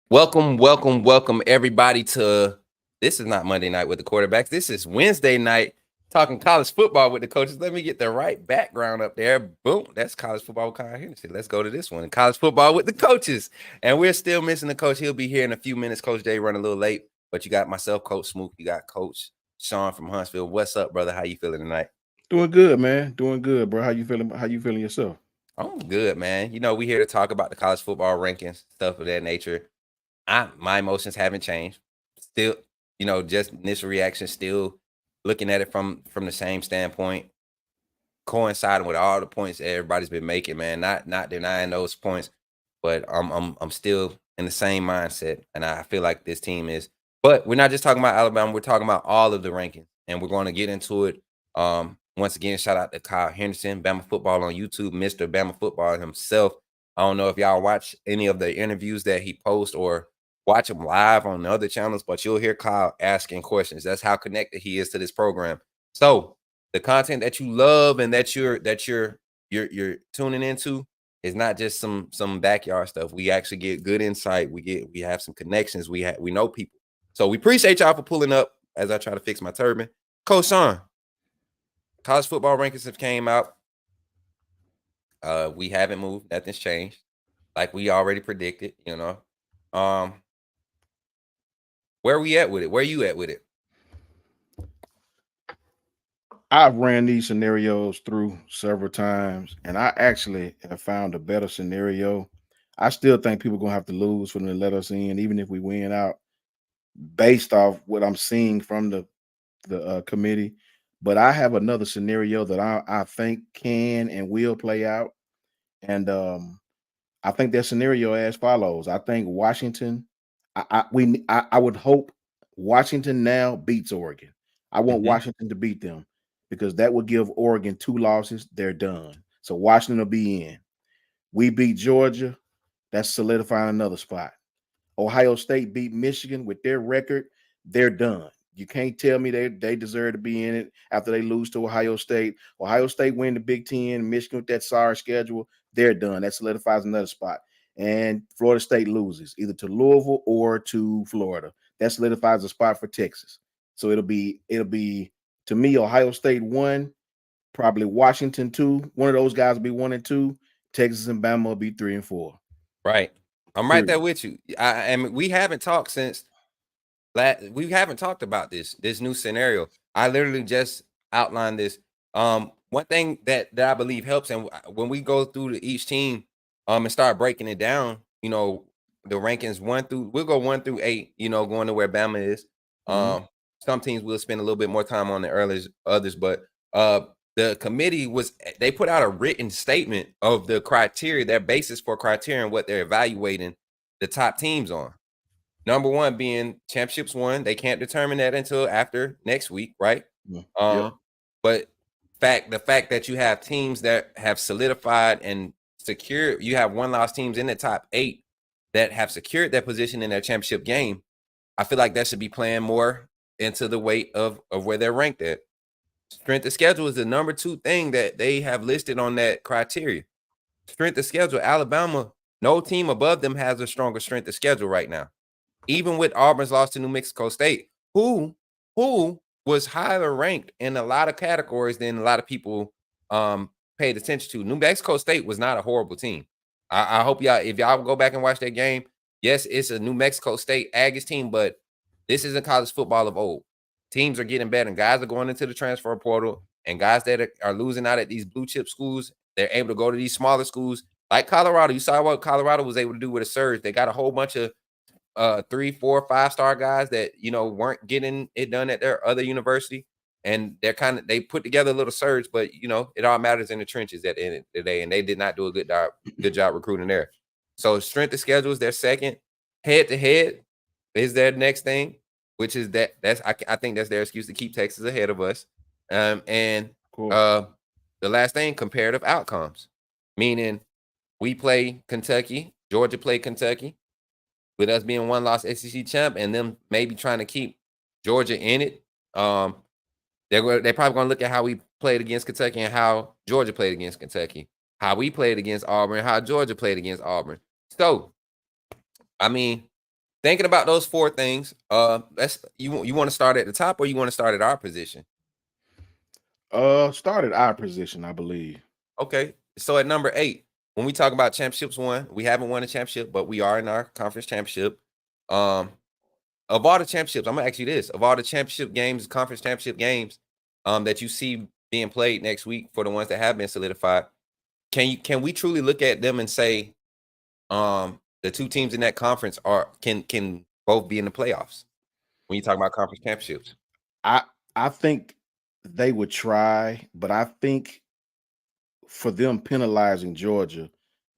Welcome everybody to this is not Monday night with the quarterbacks. This is Wednesday night talking college football with the coaches. Let me get the right background up there. Boom, that's college football with Kyle Henderson. Let's go to this one. College football with the coaches. And we're still missing the coach. He'll be here in a few minutes. Coach Jay running a little late, but you got myself, Coach Smook. You got Coach Sean from Huntsville. What's up, brother? How you feeling tonight? Doing good, man. Doing good, bro. How you feeling? How you feeling yourself? I'm good, man. We here to talk about the college football rankings, stuff of that nature. My emotions haven't changed. Still, just initial reaction, still looking at it from the same standpoint, coinciding with all the points that everybody's been making, man. Not denying those points, but I'm still in the same mindset. And I feel like this team is, but we're not just talking about Alabama, we're talking about all of the rankings. And we're going to get into it. Once again, shout out to Kyle Henderson, Bama Football on YouTube, Mr. Bama Football himself. I don't know if y'all watch any of the interviews that he posts or watch him live on the other channels, but you'll hear Kyle asking questions. That's how connected he is to this program. So the content that you love and that you're tuning into is not just some backyard stuff. We actually get good insight. We have some connections. We know people. So we appreciate y'all for pulling up as I try to fix my turban. Coach Sean, college football rankings have came out. We haven't moved. Nothing's changed. Like we already predicted. Um, where we at with it? Where you at with it? I've ran these scenarios through several times, and I actually have found a better scenario. I still think people gonna have to lose for them to let us in, even if we win out, based off what I'm seeing from the committee. But I have another scenario that I think can and will play out, and I think that scenario as follows. I think Washington. I would hope Washington now beats Oregon. I want Mm-hmm. Washington to beat them because that would give Oregon two losses. They're done. So Washington will be in. We beat Georgia. That's solidifying another spot. Ohio State beat Michigan with their record. They're done. You can't tell me they deserve to be in it after they lose to Ohio State. Ohio State win the Big Ten. Michigan with that sorry schedule. They're done. That solidifies another spot. And Florida State loses either to Louisville or to Florida. That solidifies a spot for Texas. So it'll be to me Ohio State one, probably Washington two. One of those guys will be 1 and 2. Texas and Bama will be 3 and 4. Right. I'm right there Period. with you. And we haven't talked since we haven't talked about this new scenario. I literally just outlined this. One thing that I believe helps, and when we go through each team, and start breaking it down, the rankings we'll go 1 through 8. Going to where Bama is. Mhm. Um, some teams will spend a little bit more time on the early others, but the committee they put out a written statement of the criteria, their basis for criteria, and what they're evaluating the top teams on. Number one being championships won. They can't determine that until after next week, right? Yeah. Yep. Um, but the fact that you have teams that have solidified and secured, you have one loss teams in the top 8 that have secured their position in their championship game. I feel like that should be playing more into the weight of where they're ranked at. Strength of schedule is the number 2 thing that they have listed on that criteria. Strength of schedule, Alabama, no team above them has a stronger strength of schedule right now. Even with Auburn's loss to New Mexico State, who was higher ranked in a lot of categories than a lot of people paid attention to. New Mexico State was not a horrible team. I hope y'all, if y'all go back and watch that game, yes, it's a New Mexico State Aggies team, but this isn't college football of old. Teams are getting better, and guys are going into the transfer portal, and guys that are losing out at these blue chip schools, they're able to go to these smaller schools like Colorado. You saw what Colorado was able to do with a surge. They got a whole bunch of 3, 4, 5-star guys that weren't getting it done at their other university, and they put together a little surge, but it all matters in the trenches at the end of the day, and they did not do a good job recruiting there. So strength of schedule is their second. Head to head is their next thing, which is I think that's their excuse to keep Texas ahead of us. And Of course. uh, the last thing, comparative outcomes, meaning we play Kentucky, Georgia play Kentucky, with us being one loss SEC champ and them maybe trying to keep Georgia in it. They're probably going to look at how we played against Kentucky and how Georgia played against Kentucky, how we played against Auburn, how Georgia played against Auburn. So, I mean, thinking about those four things, let's you want to start at the top or you want to start at our position? Started our position, I believe. Okay, so at number 8, when we talk about championships won, we haven't won a championship, but we are in our conference championship. Um, of all the championships, I'm gonna ask you this: of all the championship games, conference championship games, that you see being played next week for the ones that have been solidified, can we truly look at them and say, the two teams in that conference can both be in the playoffs when you talk about conference championships? I I think they would try, but I think for them penalizing Georgia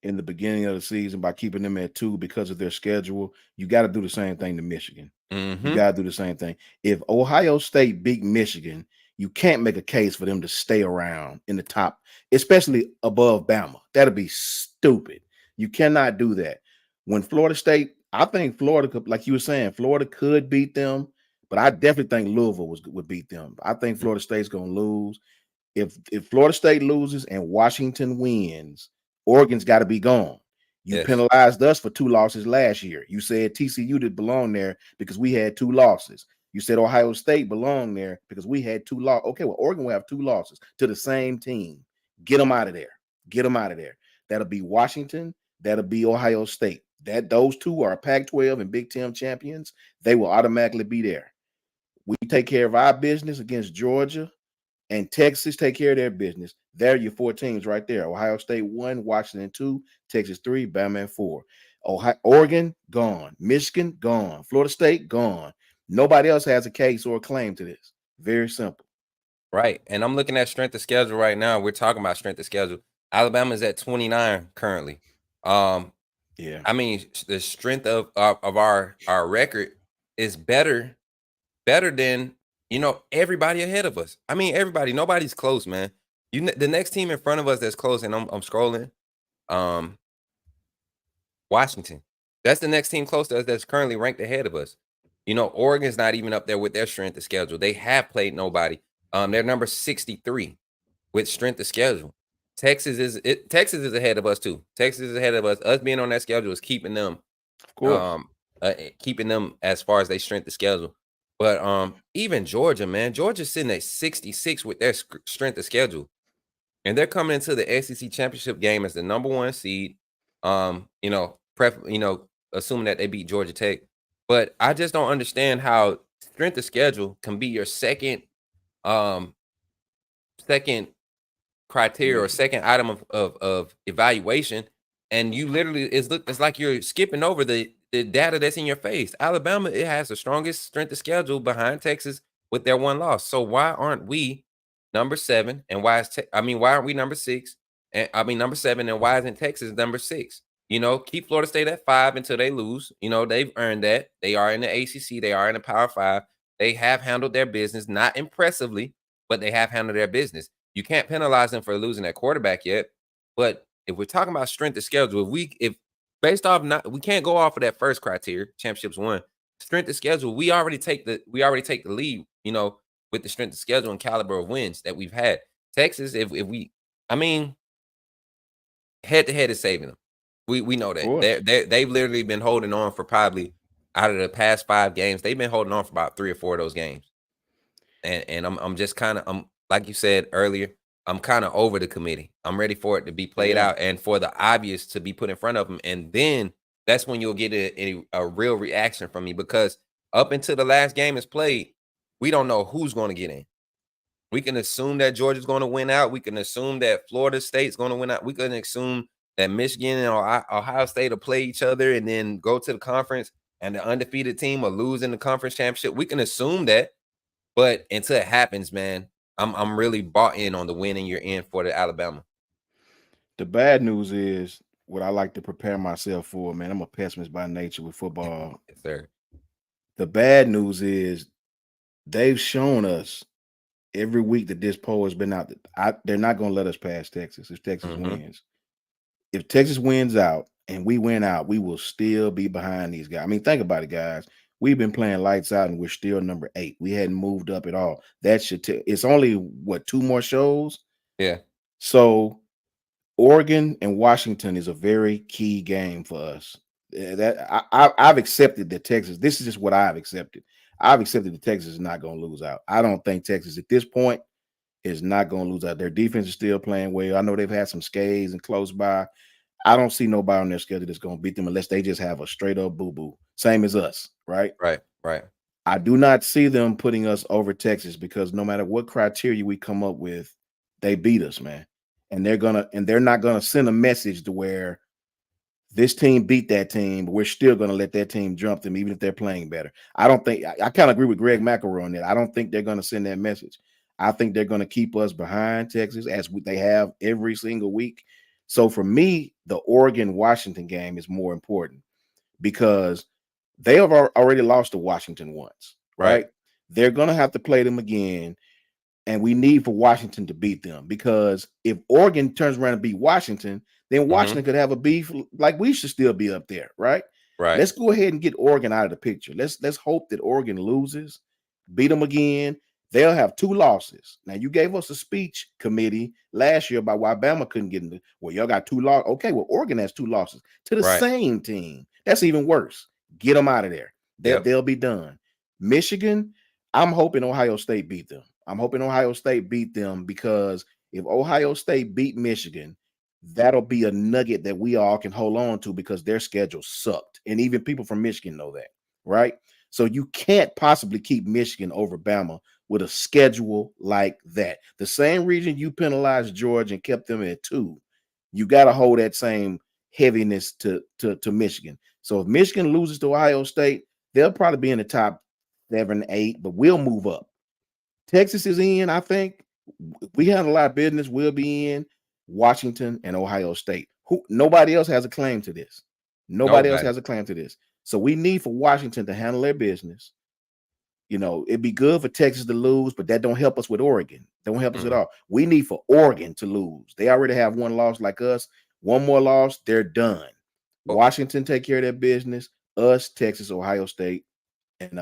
in the beginning of the season by keeping them at 2 because of their schedule, you got to do the same thing to Michigan. You Mm-hmm. got to do the same thing. If Ohio State beat Michigan, you can't make a case for them to stay around in the top, especially above Bama. That'd be stupid. You cannot do that. When Florida State, I think Florida could, like you were saying, Florida could beat them, but I definitely think Louisville would beat them. I think Florida State's going to lose. If Florida State loses and Washington wins, Oregon's got to be gone. You Yes. penalized us for 2 losses last year. You said TCU did belong there because we had 2 losses. You said Ohio State belonged there because we had 2 losses. Okay, well, Oregon will have 2 losses to the same team. Get them out of there. Get them out of there. That'll be Washington. That'll be Ohio State. Those 2 are Pac-12 and Big Ten champions. They will automatically be there. We take care of our business against Georgia, and Texas take care of their business. There are your 4 teams right there. Ohio State 1, Washington 2, Texas 3, Bama 4. Oregon gone, Michigan gone, Florida State gone. Nobody else has a case or a claim to this. Very simple. Right. And I'm looking at strength of schedule right now. We're talking about strength of schedule. Alabama's at 29 currently. Um, Yeah, I mean, the strength of our record is better than everybody ahead of us. I mean, everybody. Nobody's close, man. The next team in front of us that's close, and I'm scrolling. Um, Washington. That's the next team close to us that's currently ranked ahead of us. Oregon's not even up there with their strength of schedule. They have played nobody. They're number 63 with strength of schedule. Texas is ahead of us too. Texas is ahead of us. Us being on that schedule is of course. um keeping them as far as they strength of schedule. But even Georgia, man, Georgia's sitting at 66 with their strength of schedule. And they're coming into the SEC championship game as the number 1 seed. Assuming that they beat Georgia Tech. But I just don't understand how strength of schedule can be your um second criteria or Yeah, second item of evaluation, and you literally it's like you're skipping over the data that's in your face. Alabama, it has the strongest strength of schedule behind Texas with their 1 loss. So why aren't we number 7? And why aren't we number 6? And I mean number 7, and why isn't Texas number 6? Keep Florida State at 5 until they lose. They've earned that. They are in the ACC, they are in the Power 5. They have handled their business, not impressively, but they have handled their business. You can't penalize them for losing that quarterback yet. But if we're talking about strength of schedule, if based off we can't go off of that first criteria, championships won. Strength of schedule, we already take the lead, with the strength of schedule and caliber of wins that we've had. Texas, if we I mean, head to head is saving them. We know of that. They course. they've literally been holding on for probably out of the past 5 games, they've been holding on for about 3 or 4 of those games. And I'm just kind of I'm like you said earlier, I'm kind of over the committee. I'm ready for it to be played Yeah. out and for the obvious to be put in front of them, and then that's when you'll get a real reaction from me, because up until the last game is played, we don't know who's going to get in. We can assume that Georgia's going to win out. We can assume that Florida State's going to win out. We can assume that Michigan and Ohio State will play each other and then go to the conference, and the undefeated team will lose in the conference championship. We can assume that, but until it happens, man, I'm really bought in on the win and you're in for the Alabama. The bad news is what I like to prepare myself for, man. I'm a pessimist by nature with football. Yes, sir. The bad news is they've shown us every week that this poll has been out. They're not going to let us pass Texas if Texas Mm-hmm. wins. If Texas wins out and we win out, we will still be behind these guys. I mean, think about it, guys. We've been playing lights out and we're still number 8. We hadn't moved up at all. That should it's only 2 more shows. Yeah. So Oregon and Washington is a very key game for us. I've accepted that Texas. This is just what I've accepted. I've accepted that Texas is not going to lose out. I don't think Texas at this point is not going to lose out. Their defense is still playing well. I know they've had some skates and close by. I don't see nobody on their schedule that's going to beat them unless they just have a straight up boo boo. Same as us, right? Right. I do not see them putting us over Texas because no matter what criteria we come up with, they beat us, man. And they're not gonna send a message to where this team beat that team, but we're still gonna let that team jump them, even if they're playing better. I don't think I kind of agree with Greg McElroy on that. I don't think they're gonna send that message. I think they're gonna keep us behind Texas they have every single week. So for me, the Oregon Washington game is more important because they have already lost to Washington once, Right. right? They're going to have to play them again. And we need for Washington to beat them because if Oregon turns around and beat Washington, then Washington could have a beef like we should still be up there, right? Right. Let's go ahead and get Oregon out of the picture. Let's hope that Oregon loses, beat them again. They'll have 2 losses. Now, you gave us a speech committee last year about why Bama couldn't get in the well, y'all got 2 losses. Okay, well, Oregon has 2 losses to the Right. same team. That's even worse. Get them out of there. Yep. They'll be done. Michigan, I'm hoping Ohio State beat them. I'm hoping Ohio State beat them because if Ohio State beat Michigan, that'll be a nugget that we all can hold on to because their schedule sucked. And even people from Michigan know that, right? So you can't possibly keep Michigan over Bama with a schedule like that. The same reason you penalized Georgia and kept them at 2, you got to hold that same heaviness to Michigan. So if Michigan loses to Ohio State, they'll probably be in the top 7, 8, but we'll move up. Texas is in, I think. We have a lot of business. We'll be in Washington and Ohio State. Nobody else has a claim to this. Nobody else has a claim to this. So we need for Washington to handle their business. You know, it'd be good for Texas to lose, but that don't help us with Oregon. Don't help us at all. We need for Oregon to lose. They already have 1 loss like us. 1 more loss, they're done. Washington take care of their business. Us, Texas, Ohio State, and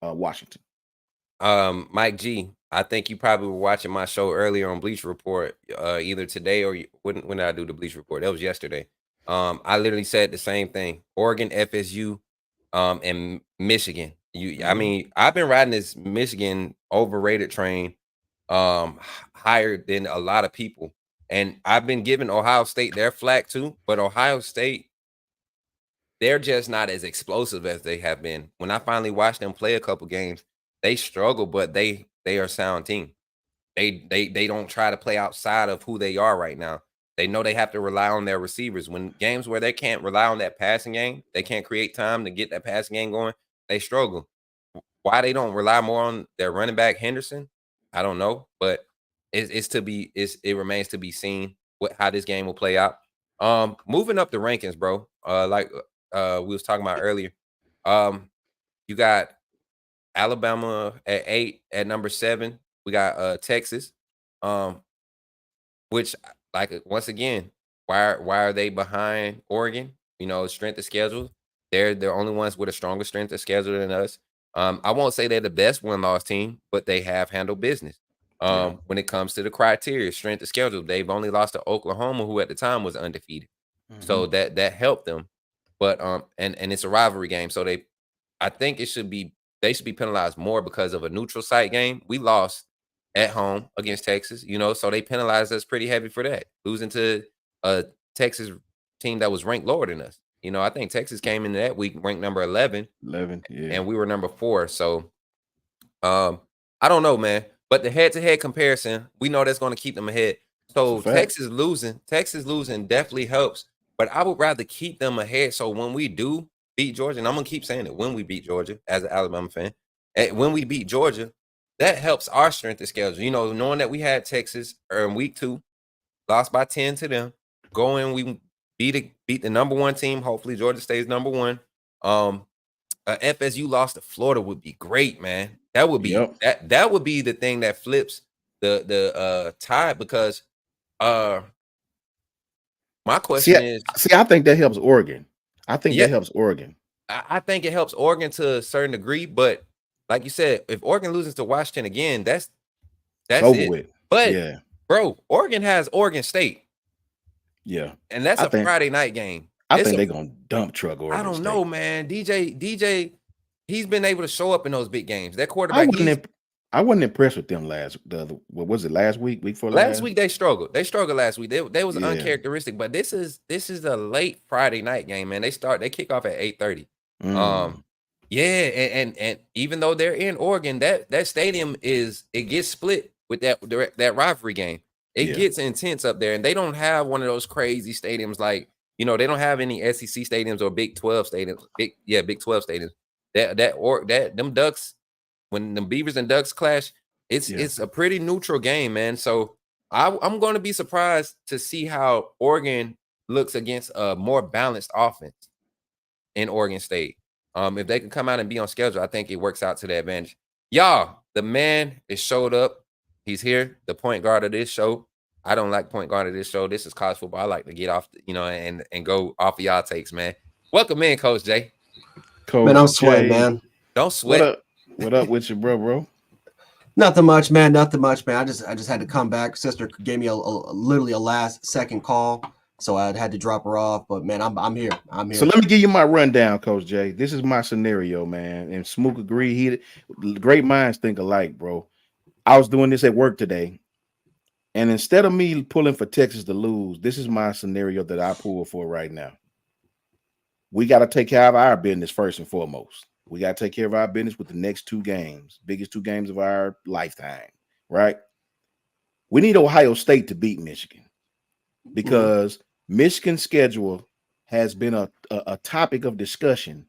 Washington. Mike G, I think you probably were watching my show earlier on Bleach Report, either today or when did I do the Bleach Report? That was yesterday. I literally said the same thing. Oregon, FSU, and Michigan. I mean, I've been riding this Michigan overrated train, higher than a lot of people, and I've been giving Ohio State their flack too. But Ohio State, they're just not as explosive as they have been. When I finally watched them play a couple games, they struggle, but they are a sound team. They don't try to play outside of who they are right now. They know they have to rely on their receivers. When games where they can't rely on that passing game, they can't create time to get that passing game going, they struggle. Why they don't rely more on their running back Henderson, I don't know, but it remains to be seen how this game will play out. Moving up the rankings, bro. We was talking about earlier. You got Alabama at 8 at number 7. We got Texas, which once again, why are they behind Oregon? You know, strength of schedule. They're the only ones with a stronger strength of schedule than us. I won't say they're the best 1-loss team, but they have handled business. When it comes to the criteria, strength of schedule, they've only lost to Oklahoma, who at the time was undefeated. So that helped them. But and it's a rivalry game, so I think they should be penalized more because of a neutral site game. We lost at home against Texas, you know, so they penalized us pretty heavy for that, losing to a Texas team that was ranked lower than us. You know, I think Texas came into that week ranked number 11, and we were number 4. So, I don't know, man. But the head-to-head comparison, we know that's going to keep them ahead. So Texas losing definitely helps. But I would rather keep them ahead. So when we do beat Georgia, and I'm gonna keep saying it, when we beat Georgia as an Alabama fan, when we beat Georgia, that helps our strength of schedule. You know, knowing that we had Texas in week 2, lost by 10 to them, we beat the number 1 team. Hopefully Georgia stays number 1. FSU lost to Florida would be great, man. That would be that would be the thing that flips the tide because my question is, I think that helps Oregon. I think that helps Oregon. I think it helps Oregon to a certain degree, but like you said, if Oregon loses to Washington again, that's over it. with. But bro, Oregon has Oregon State. Yeah. And that's a Friday night game. I think they're gonna dump truck I Oregon don't State. know, man. DJ, he's been able to show up in those big games. That I quarterback, I wasn't impressed with them what was it, last week? Week before last last? week they struggled. They struggled last week. They was Yeah. uncharacteristic, but this is a late Friday night game, man. They kick off at 8:30. Yeah, and even though they're in Oregon, that stadium it gets split with that rivalry game. It gets intense up there, and they don't have one of those crazy stadiums like, they don't have any SEC stadiums or Big 12 stadiums. Big 12 stadiums. Them Ducks, when the Beavers and Ducks clash, it's a pretty neutral game, man. So I'm going to be surprised to see how Oregon looks against a more balanced offense in Oregon State. If they can come out and be on schedule, I think it works out to their advantage. Y'all, the man is showed up. He's here, the point guard of this show. I don't like point guard of this show. This is college football. I like to get off, and go off of y'all takes, man. Welcome in, Coach Jay. Man, I'm sweating, man. Don't sweat. What up with you, bro? Nothing much, man. I just had to come back. Sister gave me literally a last second call, so I had to drop her off. But man, I'm here. So let me give you my rundown, Coach Jay. This is my scenario, man. And Smook agreed. Great minds think alike, bro. I was doing this at work today, and instead of me pulling for Texas to lose, this is my scenario that I pull for right now. We got to take care of our business first and foremost. We got to take care of our business with the next 2 games, biggest 2 games of our lifetime, right? We need Ohio State to beat Michigan because Michigan's schedule has been a topic of discussion,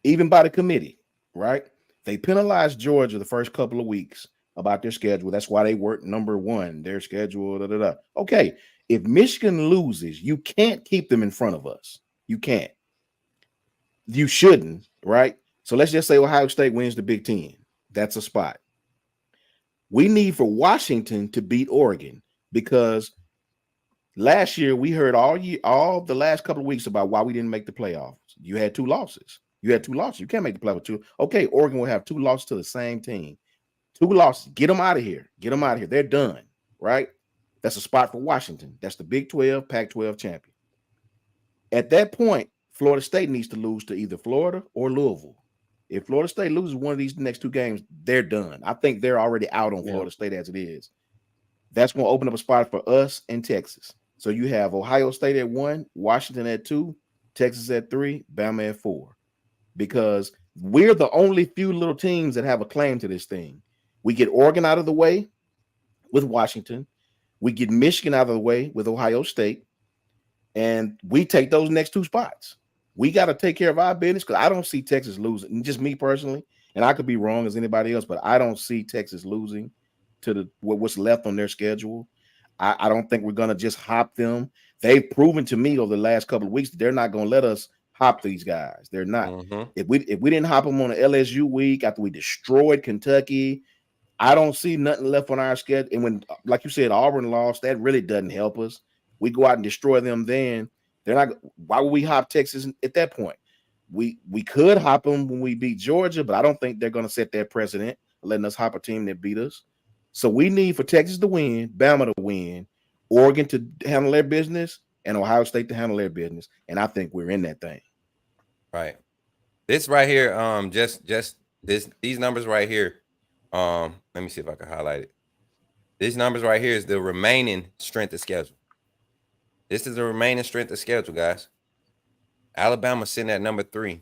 even by the committee, right? They penalized Georgia the first couple of weeks about their schedule. That's why they worked number 1, their schedule. Okay, if Michigan loses, you can't keep them in front of us. You can't. You shouldn't, right? So let's just say Ohio State wins the Big Ten. That's a spot. We need for Washington to beat Oregon because last year we heard all the last couple of weeks about why we didn't make the playoffs. You had 2 losses. You can't make the playoffs with 2. Okay, Oregon will have 2 losses to the same team. 2 losses. Get them out of here. They're done, right? That's a spot for Washington. That's the Big 12, Pac-12 champion. At that point, Florida State needs to lose to either Florida or Louisville. If Florida State loses one of these next 2 games, they're done. I think they're already out on Florida State as it is. That's going to open up a spot for us and Texas. So you have Ohio State at 1, Washington at 2, Texas at 3, Bama at 4. Because we're the only few little teams that have a claim to this thing. We get Oregon out of the way with Washington. We get Michigan out of the way with Ohio State. And we take those next 2 spots. We got to take care of our business because I don't see Texas losing. Just me personally, and I could be wrong as anybody else, but I don't see Texas losing to what's left on their schedule. I don't think we're going to just hop them. They've proven to me over the last couple of weeks that they're not going to let us hop these guys. They're not. If we didn't hop them on the LSU week after we destroyed Kentucky, I don't see nothing left on our schedule. And when, like you said, Auburn lost, that really doesn't help us. We go out and destroy them then. They're not. Why would we hop Texas at that point? We could hop them when we beat Georgia, but I don't think they're going to set that precedent, letting us hop a team that beat us. So we need for Texas to win, Bama to win, Oregon to handle their business, and Ohio State to handle their business. And I think we're in that thing. Right. This right here, these numbers right here. Let me see if I can highlight it. These numbers right here is the remaining strength of schedule. This is the remaining strength of schedule, guys. Alabama sitting at number 3.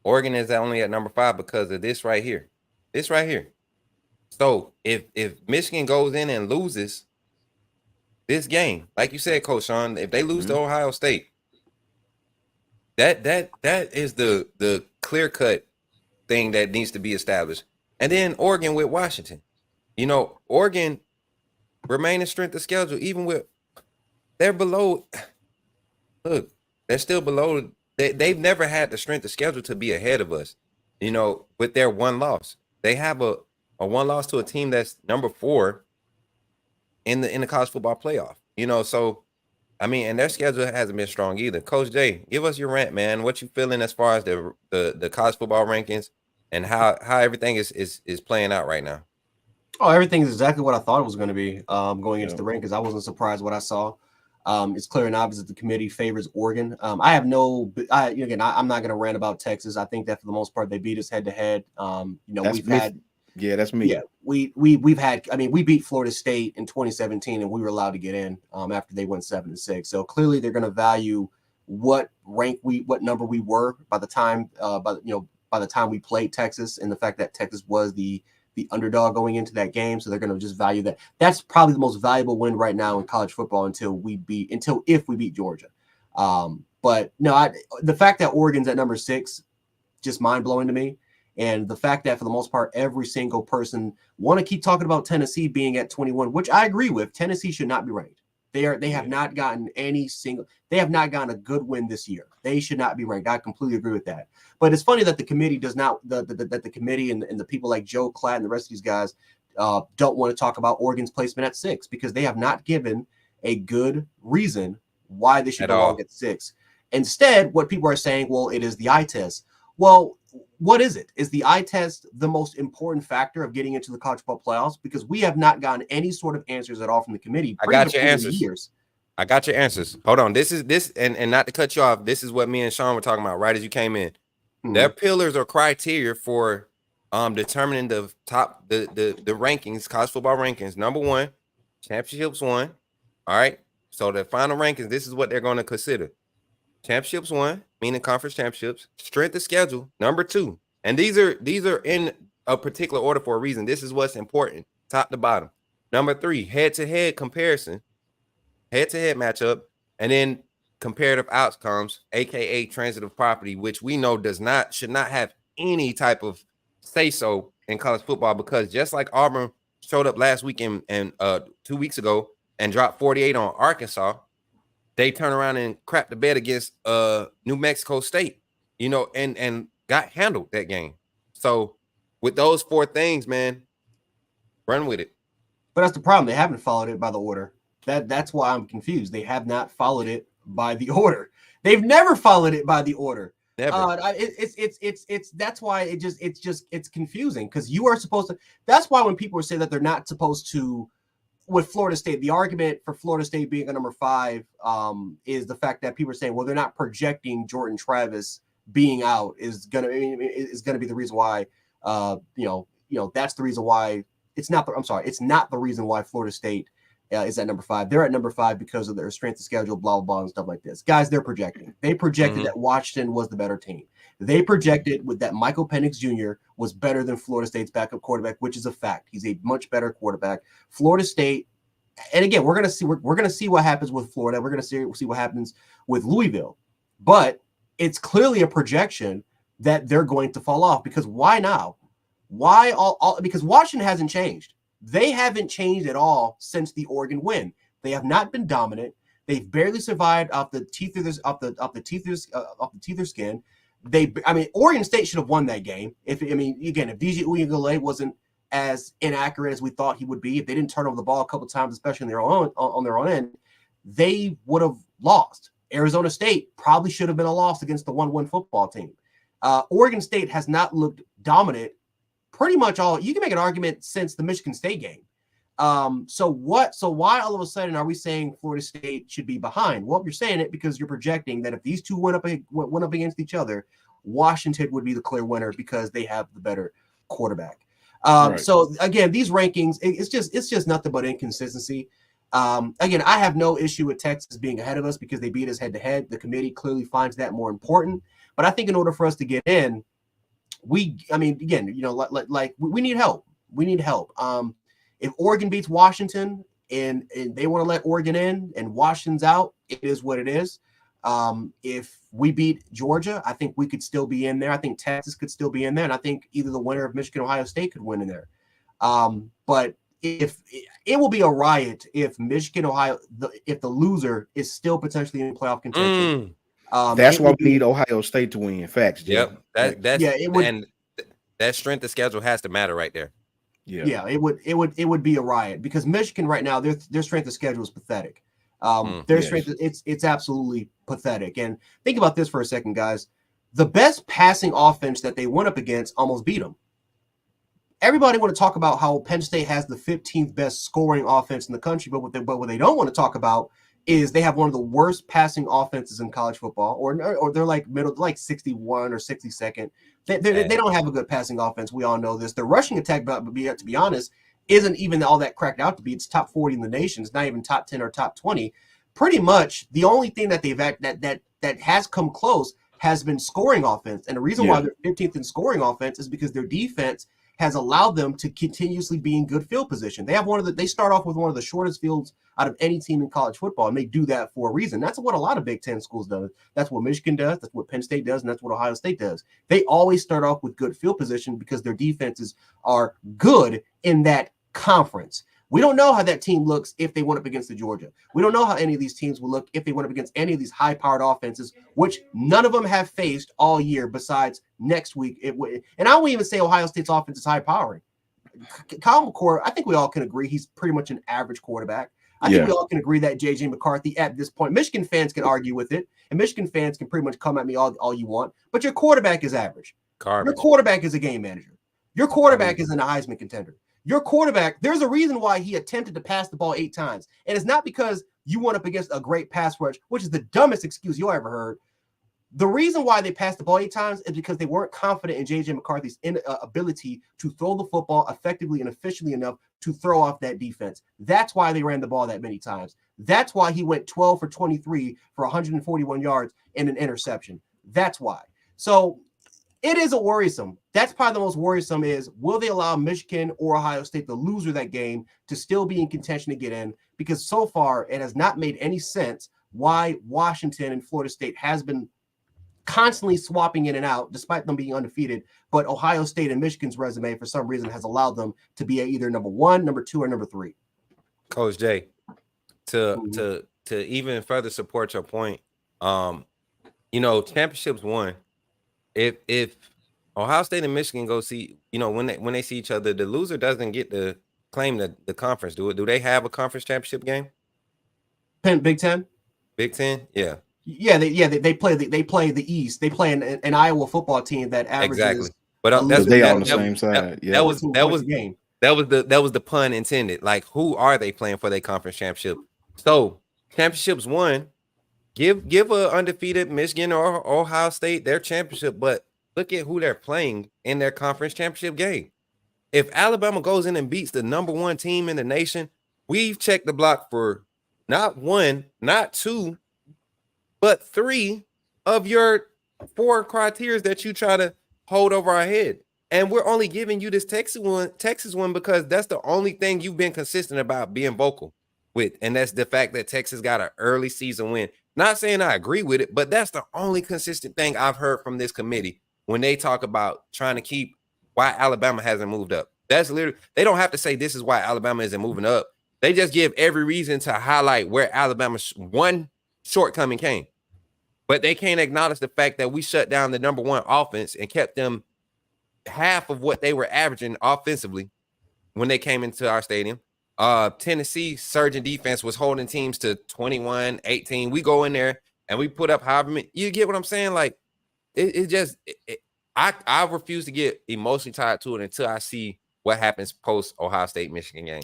Oregon is only at number 5 because of this right here. This right here. So if Michigan goes in and loses this game, like you said, Coach Sean, if they lose to Ohio State, that is the clear-cut thing that needs to be established. And then Oregon with Washington. Oregon remaining strength of schedule, even with they're below. Look, they're still below. They've never had the strength of schedule to be ahead of us. With their 1 loss, they have a 1 loss to a team that's number 4 in the college football playoff. So I mean, and their schedule hasn't been strong either. Coach Jay, give us your rant, man. What you feeling as far as the college football rankings and how everything is playing out right now? Oh, everything is exactly what I thought it was going to be going into the rankings. I wasn't surprised what I saw. It's clear and obvious that the committee favors Oregon. I'm not going to rant about Texas. I think that for the most part they beat us head to head. That's me. Yeah, we've had. I mean, we beat Florida State in 2017, and we were allowed to get in after they went 7-6. So clearly, they're going to value what number we were by the time by the time we played Texas, and the fact that Texas was the underdog going into that game. So they're going to just value that. That's probably the most valuable win right now in college football if we beat Georgia. But no, the fact that Oregon's at number 6, just mind blowing to me. And the fact that for the most part, every single person want to keep talking about Tennessee being at 21, which I agree with. Tennessee should not be ranked. They have not gotten they have not gotten a good win this year. They should not be ranked. I completely agree with that. But it's funny that the committee does not, that the committee and the people like Joe Klatt and the rest of these guys don't want to talk about Oregon's placement at 6, because they have not given a good reason why they should belong at 6. Instead, what people are saying, well, it is the eye test. Well, what is it? Is the eye test the most important factor of getting into the college football playoffs? Because we have not gotten any sort of answers at all from the committee. I got your answers. I got your answers. Hold on. And not to cut you off, this is what me and Sean were talking about right as you came in. Mm-hmm. Their pillars or criteria for determining the top the rankings, college football rankings. Number 1, championships won. All right. So the final rankings, this is what they're going to consider. Championships won, meaning conference championships. Strength of schedule, number 2. And these are in a particular order for a reason. This is what's important, top to bottom. Number 3, head-to-head comparison, head-to-head matchup, and then comparative outcomes, aka transitive property, which we know should not have any type of say-so in college football, because just like Auburn showed up last week and 2 weeks ago and dropped 48 on Arkansas, they turn around and crap the bed against New Mexico State, and got handled that game. So with those 4 things, man, run with it. But that's the problem. They haven't followed it by the order. That's why I'm confused. They have not followed it by the order. They've never followed it by the order. Never. That's why it's confusing, because you are supposed to. That's why when people say that they're not supposed to. With Florida State, the argument for Florida State being a number 5 is the fact that people are saying, well, they're not projecting Jordan Travis being out is gonna be the reason why. That's the reason why it's not. It's not the reason why Florida State is at number 5. They're at number 5 because of their strength of schedule, blah, blah, blah, and stuff like this. Guys, they're projecting. They projected that Washington was the better team. They projected that Michael Penix Jr. was better than Florida State's backup quarterback, which is a fact. He's a much better quarterback. Florida State, and again, we're gonna see what happens with Florida. We're gonna see what happens with Louisville, but it's clearly a projection that they're going to fall off. Because why now? Why because Washington hasn't changed. They haven't changed at all since the Oregon win. They have not been dominant. They've barely survived off the teeth of their skin. Oregon State should have won that game. If DJ Uiagalelei wasn't as inaccurate as we thought he would be, if they didn't turn over the ball a couple times, especially on their own end, they would have lost. Arizona State probably should have been a loss against the 1-1 football team. Oregon State has not looked dominant pretty much all. You can make an argument since the Michigan State game. So why all of a sudden are we saying Florida State should be behind? Well, you're saying it because you're projecting that if these two went up against each other, Washington would be the clear winner because they have the better quarterback. Right. So again, these rankings, it's just nothing but inconsistency. Again, I have no issue with Texas being ahead of us because they beat us head to head. The committee clearly finds that more important. But I think in order for us to get in, we need help. We need help. If Oregon beats Washington and they want to let Oregon in and Washington's out, it is what it is. If we beat Georgia, I think we could still be in there. I think Texas could still be in there. And I think either the winner of Michigan, Ohio State could win in there. But if it will be a riot if Michigan, if the loser is still potentially in playoff contention. That's why we need Ohio State to win. Facts. Jim. Yep. And that strength of schedule has to matter right there. Yeah, it would be a riot because Michigan right now, their strength of schedule is pathetic. Their strength, it's absolutely pathetic. And think about this for a second, guys. The best passing offense that they went up against almost beat them. Everybody want to talk about how Penn State has the 15th best scoring offense in the country, but what they don't want to talk about is they have one of the worst passing offenses in college football, or they're like middle, like 61 or 62nd. They don't have a good passing offense. We all know this. Their rushing attack, to be honest, isn't even all that cracked out to be. It's top 40 in the nation. It's not even top 10 or top 20. Pretty much the only thing that they've had that has come close has been scoring offense. And the reason why they're 15th in scoring offense is because their defense has allowed them to continuously be in good field position. They have they start off with one of the shortest fields out of any team in college football, and they do that for a reason. That's what a lot of Big Ten schools do. That's what Michigan does. That's what Penn State does, and that's what Ohio State does. They always start off with good field position because their defenses are good in that conference. We don't know how that team looks if they went up against the Georgia. We don't know how any of these teams will look if they went up against any of these high-powered offenses, which none of them have faced all year besides next week. And I won't even say Ohio State's offense is high-powering. Kyle McCord, I think we all can agree he's pretty much an average quarterback. I think we all can agree that J.J. McCarthy at this point, Michigan fans can argue with it, and Michigan fans can pretty much come at me all you want, but your quarterback is average. Your quarterback is a game manager. Your quarterback isn't a Heisman contender. Your quarterback, there's a reason why he attempted to pass the ball 8 times. And it's not because you went up against a great pass rush, which is the dumbest excuse you ever heard. The reason why they passed the ball 8 times is because they weren't confident in J.J. McCarthy's ability to throw the football effectively and efficiently enough to throw off that defense. That's why they ran the ball that many times. That's why he went 12 for 23 for 141 yards and an interception. That's why. So it is a worrisome. That's probably the most worrisome is, will they allow Michigan or Ohio State, the loser of that game, to still be in contention to get in? Because so far, it has not made any sense why Washington and Florida State has been constantly swapping in and out, despite them being undefeated. But Ohio State and Michigan's resume, for some reason, has allowed them to be either number 1, number 2, or number 3. Coach Jay, to even further support your point, championships won. If Ohio State and Michigan go see, when they see each other, the loser doesn't get to claim the conference. Do they have a conference championship game? Big Ten? Big Ten? Yeah. Yeah, they play the East. They play an Iowa football team that averages exactly. But they on the same side. That was the pun intended. Like, who are they playing for their conference championship? So championships won. Give a undefeated Michigan or Ohio State their championship, but look at who they're playing in their conference championship game. If Alabama goes in and beats the number 1 team in the nation, we've checked the block for not 1, not 2, but 3 of your 4 criteria that you try to hold over our head. And we're only giving you this Texas one because that's the only thing you've been consistent about being vocal with. And that's the fact that Texas got an early season win. Not saying I agree with it, but that's the only consistent thing I've heard from this committee when they talk about trying to keep why Alabama hasn't moved up. That's literally, they don't have to say this is why Alabama isn't moving up. They just give every reason to highlight where Alabama's one shortcoming came. But they can't acknowledge the fact that we shut down the number 1 offense and kept them half of what they were averaging offensively when they came into our stadium. Tennessee surging defense was holding teams to 21-18. We go in there and we put up however many. You get what I'm saying? Like, I refuse to get emotionally tied to it until I see what happens post Ohio State Michigan game.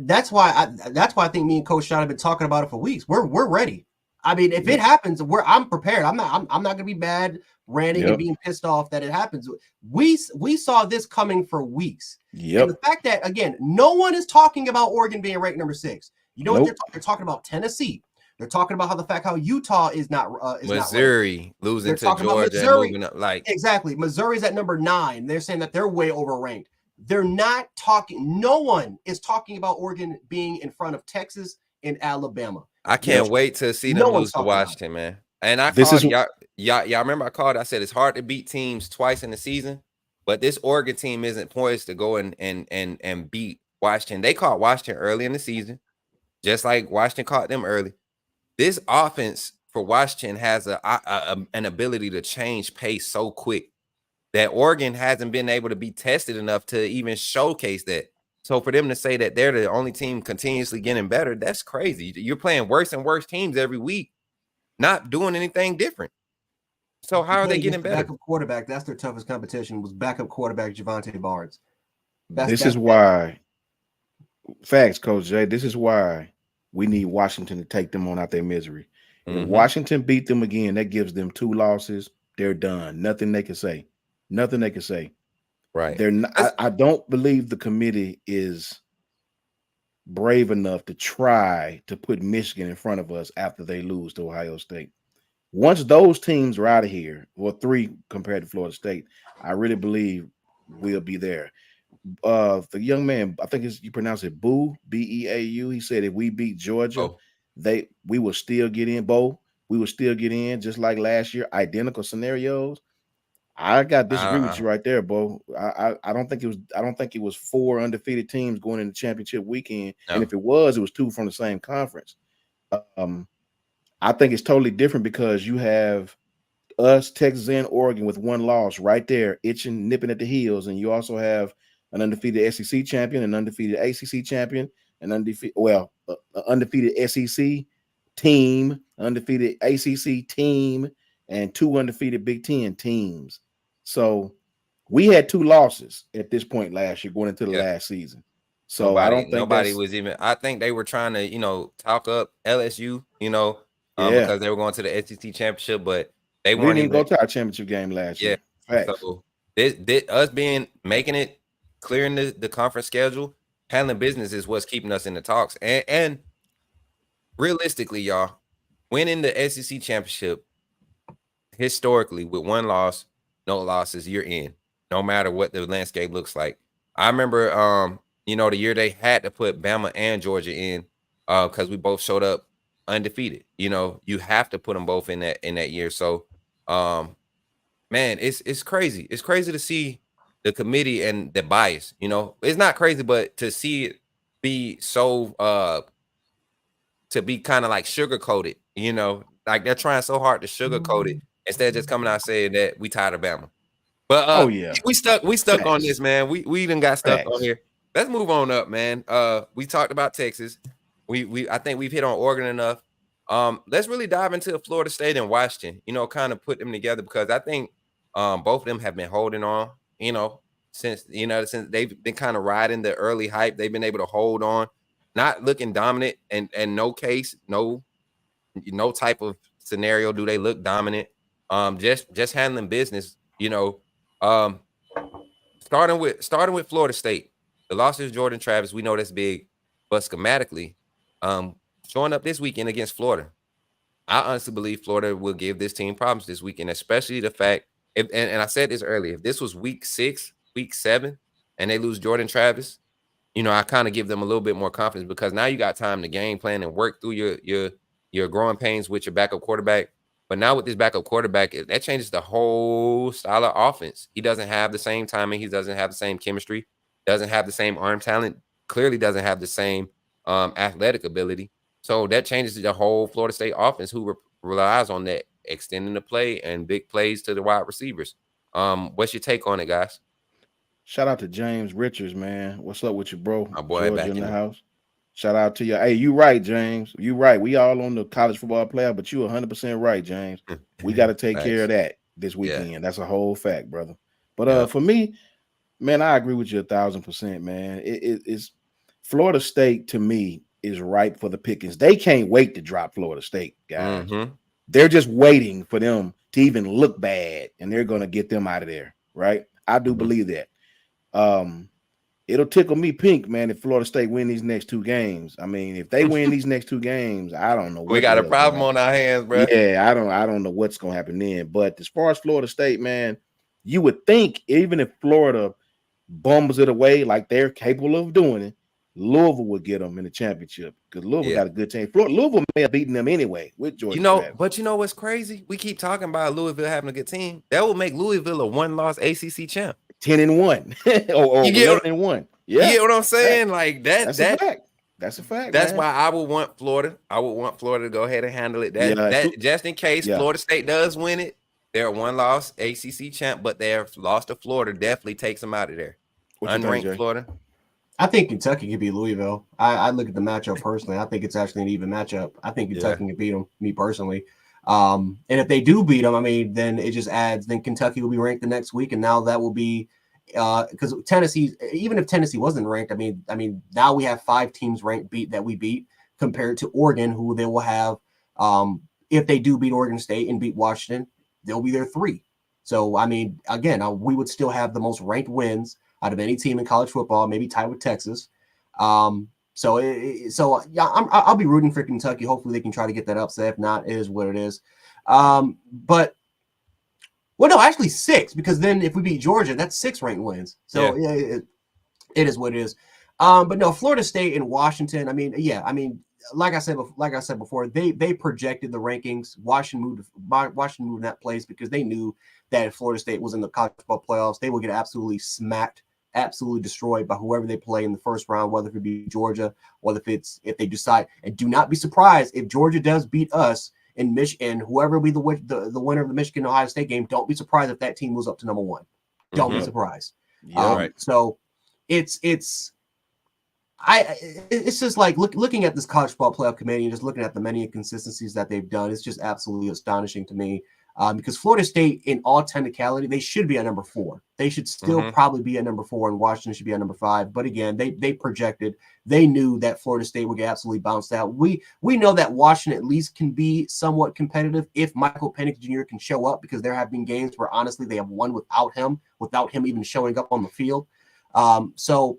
That's why I think me and Coach Sean have been talking about it for weeks. We're ready. I mean, if it happens, I'm prepared. I'm not going to be mad, ranting, and being pissed off that it happens. We saw this coming for weeks. Yep. And the fact that, again, no one is talking about Oregon being ranked number 6. You know what they're talking about? Tennessee. They're talking about how Utah is not Missouri not losing to Georgia and moving up. Exactly. Missouri's at number 9. They're saying that they're way overranked. They're not talking. No one is talking about Oregon being in front of Texas and Alabama. I can't wait to see them lose to Washington, man. And I called y'all remember I called. I said it's hard to beat teams twice in the season, but this Oregon team isn't poised to go and beat Washington. They caught Washington early in the season, just like Washington caught them early. This offense for Washington has an ability to change pace so quick that Oregon hasn't been able to be tested enough to even showcase that. So for them to say that they're the only team continuously getting better, that's crazy. You're playing worse and worse teams every week, not doing anything different. So how are they getting better? Backup quarterback, that's their toughest competition, was backup quarterback Javonte Barnes. This is why, facts, Coach Jay, this is why We need Washington to take them on out their misery. If Mhm. Washington beat them again, that gives them 2 losses. They're done. Nothing they can say. Nothing they can say. Right. They're not, I don't believe the committee is brave enough to try to put Michigan in front of us after they lose to Ohio State. Once those teams are out of here, or 3 compared to Florida State, I really believe we'll be there. The young man, I think you pronounce it Boo, Beau. He said if we beat Georgia, Oh, we will still get in, Bo. We will still get in, just like last year. Identical scenarios. I got to disagree with you right there, Bo. I don't think it was 4 undefeated teams going into championship weekend, and no. if it was 2 from the same conference. I think it's totally different because you have us, Texas, and Oregon with 1 loss right there, itching, nipping at the heels, and you also have an undefeated SEC champion, an undefeated ACC champion, an undefeated SEC team, undefeated ACC team, and 2 undefeated Big Ten teams. So we had 2 losses at this point last year, going into the Yeah. last season. So I don't think Nobody that's was even. I think they were trying to, talk up LSU, yeah. because they were going to the SEC championship, but they We didn't weren't even even. go to our championship game last Yeah. year. Facts. So this us making it, clearing the conference schedule, handling business is what's keeping us in the talks. And realistically, y'all, winning the SEC championship historically with 1 loss, no losses, you're in. No matter what the landscape looks like. I remember the year they had to put Bama and Georgia in because we both showed up undefeated. You have to put them both in that year. So man, it's crazy. It's crazy to see the committee and the bias. It's not crazy, but to see it be so to be kind of like sugar coated. Like they're trying so hard to sugarcoat it instead of just coming out saying that we tired of Bama. But Oh yeah. we stuck on Facts. this, man. We done got stuck on Facts. here. Let's move on up, man. We talked about Texas. We I think we've hit on Oregon enough. Let's really dive into Florida State and Washington, kind of put them together because I think both of them have been holding on, since they've been kind of riding the early hype. They've been able to hold on, not looking dominant, and no type of scenario do they look dominant. Just handling business, um, starting with Florida State. The loss is Jordan Travis. We know that's big, but schematically, showing up this weekend against Florida, I honestly believe Florida will give this team problems this weekend, especially the fact and I said this earlier, if this was week 6, week 7, and they lose Jordan Travis, I kind of give them a little bit more confidence because now you got time to game plan and work through your growing pains with your backup quarterback. But now with this backup quarterback, that changes the whole style of offense. He doesn't have the same timing. He doesn't have the same chemistry. Doesn't have the same arm talent. Clearly doesn't have the same athletic ability. So that changes the whole Florida State offense, who relies on that extending the play and big plays to the wide receivers. What's your take on it, guys? Shout out to James Richards, man. What's up with you, bro? My boy Georgia back in in the the house. Shout out to you. Hey, you right, James. You right. We all on the college football player, but you 100% right, James. We got to take care of that this weekend. Yeah. That's a whole fact, brother. But Yeah. for me, man, I agree with you 1,000%, man. It's Florida State to me is ripe for the pickings. They can't wait to drop Florida State, guys. Mm-hmm. They're just waiting for them to even look bad, and they're gonna get them out of there, right? I do believe that. It'll tickle me pink, man, if Florida State win these next 2 games. I mean, if they win these next 2 games, I don't know We what got the a hell's gonna problem happen. on our hands, bro. Yeah, I don't know what's gonna happen then. But as far as Florida State, man, you would think even if Florida bums it away like they're capable of doing it, Louisville would get them in the championship because Louisville Yeah. got a good team. Louisville may have beaten them anyway with Georgia Travis. But you know what's crazy? We keep talking about Louisville having a good team. That will make Louisville a 1-loss ACC champ. 10-1 or You get 11-1. You Yeah, get what I'm fact. saying? Like That's a fact. That's a fact. That's man. why I would want Florida. I would want Florida to go ahead and handle it. Yeah, That just in case yeah. Florida State does win it, they're a 1-loss ACC champ, but their loss to Florida definitely takes them out of there. What you think, Unranked Jay? Florida. I think Kentucky could beat Louisville. I look at the matchup personally. I think it's actually an even matchup. I think Kentucky can beat them, me personally. And if they do beat them, I mean, then it just adds, then Kentucky will be ranked the next week. And now that will be, because Tennessee, even if Tennessee wasn't ranked, I mean, now we have 5 teams ranked that we beat. compared to Oregon, who they will have. If they do beat Oregon State and beat Washington, they'll be there 3. So, I mean, again, we would still have the most ranked wins out of any team in college football, maybe tied with Texas. So yeah, I'll be rooting for Kentucky. Hopefully they can try to get that upset. If not, it is what it is. But well, no, actually 6, because then if we beat Georgia, that's 6 ranked wins. So yeah, it is what it is. But no, Florida State and Washington. I mean, like I said before, they projected the rankings. Washington moved in that place because they knew that if Florida State was in the college football playoffs, they would get absolutely smacked, absolutely destroyed by whoever they play in the first round, whether it be Georgia, whether if they decide. And do not be surprised if Georgia does beat us in Michigan, whoever be the winner of the Michigan Ohio State game. Don't be surprised if that team moves up to number 1. Don't be surprised. Right. So it's just like looking at this college football playoff committee and just looking at the many inconsistencies that they've done. It's just absolutely astonishing to me. Because Florida State, in all technicality, they should be at number 4. They should still probably be at number 4, and Washington should be at number 5. But again, they projected. They knew that Florida State would get absolutely bounced out. We know that Washington at least can be somewhat competitive if Michael Penix Jr. can show up, because there have been games where honestly they have won without him even showing up on the field. So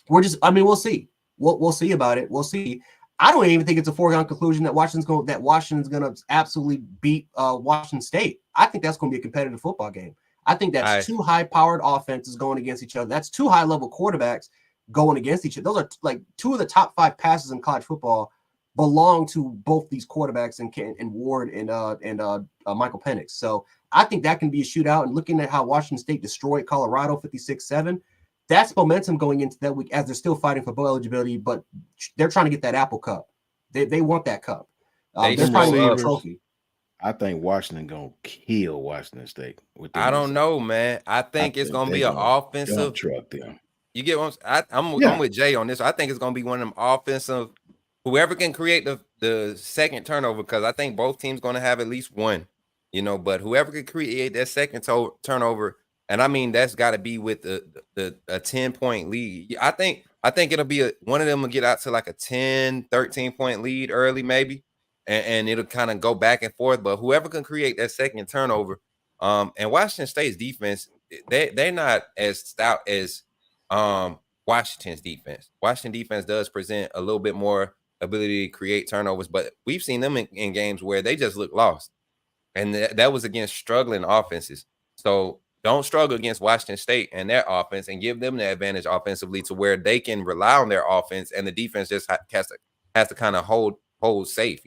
we'll see. We'll see about it. We'll see. I don't even think it's a foregone conclusion that Washington's going to absolutely beat Washington State. I think that's going to be a competitive football game. I think that's 2 high-powered offenses going against each other. That's 2 high-level quarterbacks going against each other. Those are like 2 of the top 5 passes in college football belong to both these quarterbacks and Ward and Michael Penix. So I think that can be a shootout. And looking at how Washington State destroyed Colorado 56-7. That's momentum going into that week as they're still fighting for bowl eligibility, but they're trying to get that Apple Cup. They want that cup. They're fighting for a trophy. I think Washington gonna kill Washington State. I don't know, man. I think it's gonna be an offensive truck them. You get what I'm with Jay on this. I think it's gonna be one of them offensive. Whoever can create the second turnover, because I think both teams gonna have at least one. But whoever can create that second turnover. And I mean, that's got to be with a 10-point lead. I think it'll be one of them will get out to like a 10, 13-point lead early, maybe, and it'll kind of go back and forth. But whoever can create that second turnover, and Washington State's defense, they're not as stout as Washington's defense. Washington defense does present a little bit more ability to create turnovers, but we've seen them in games where they just look lost, and that was against struggling offenses. So don't struggle against Washington State and their offense, and give them the advantage offensively to where they can rely on their offense, and the defense just has to kind of hold safe,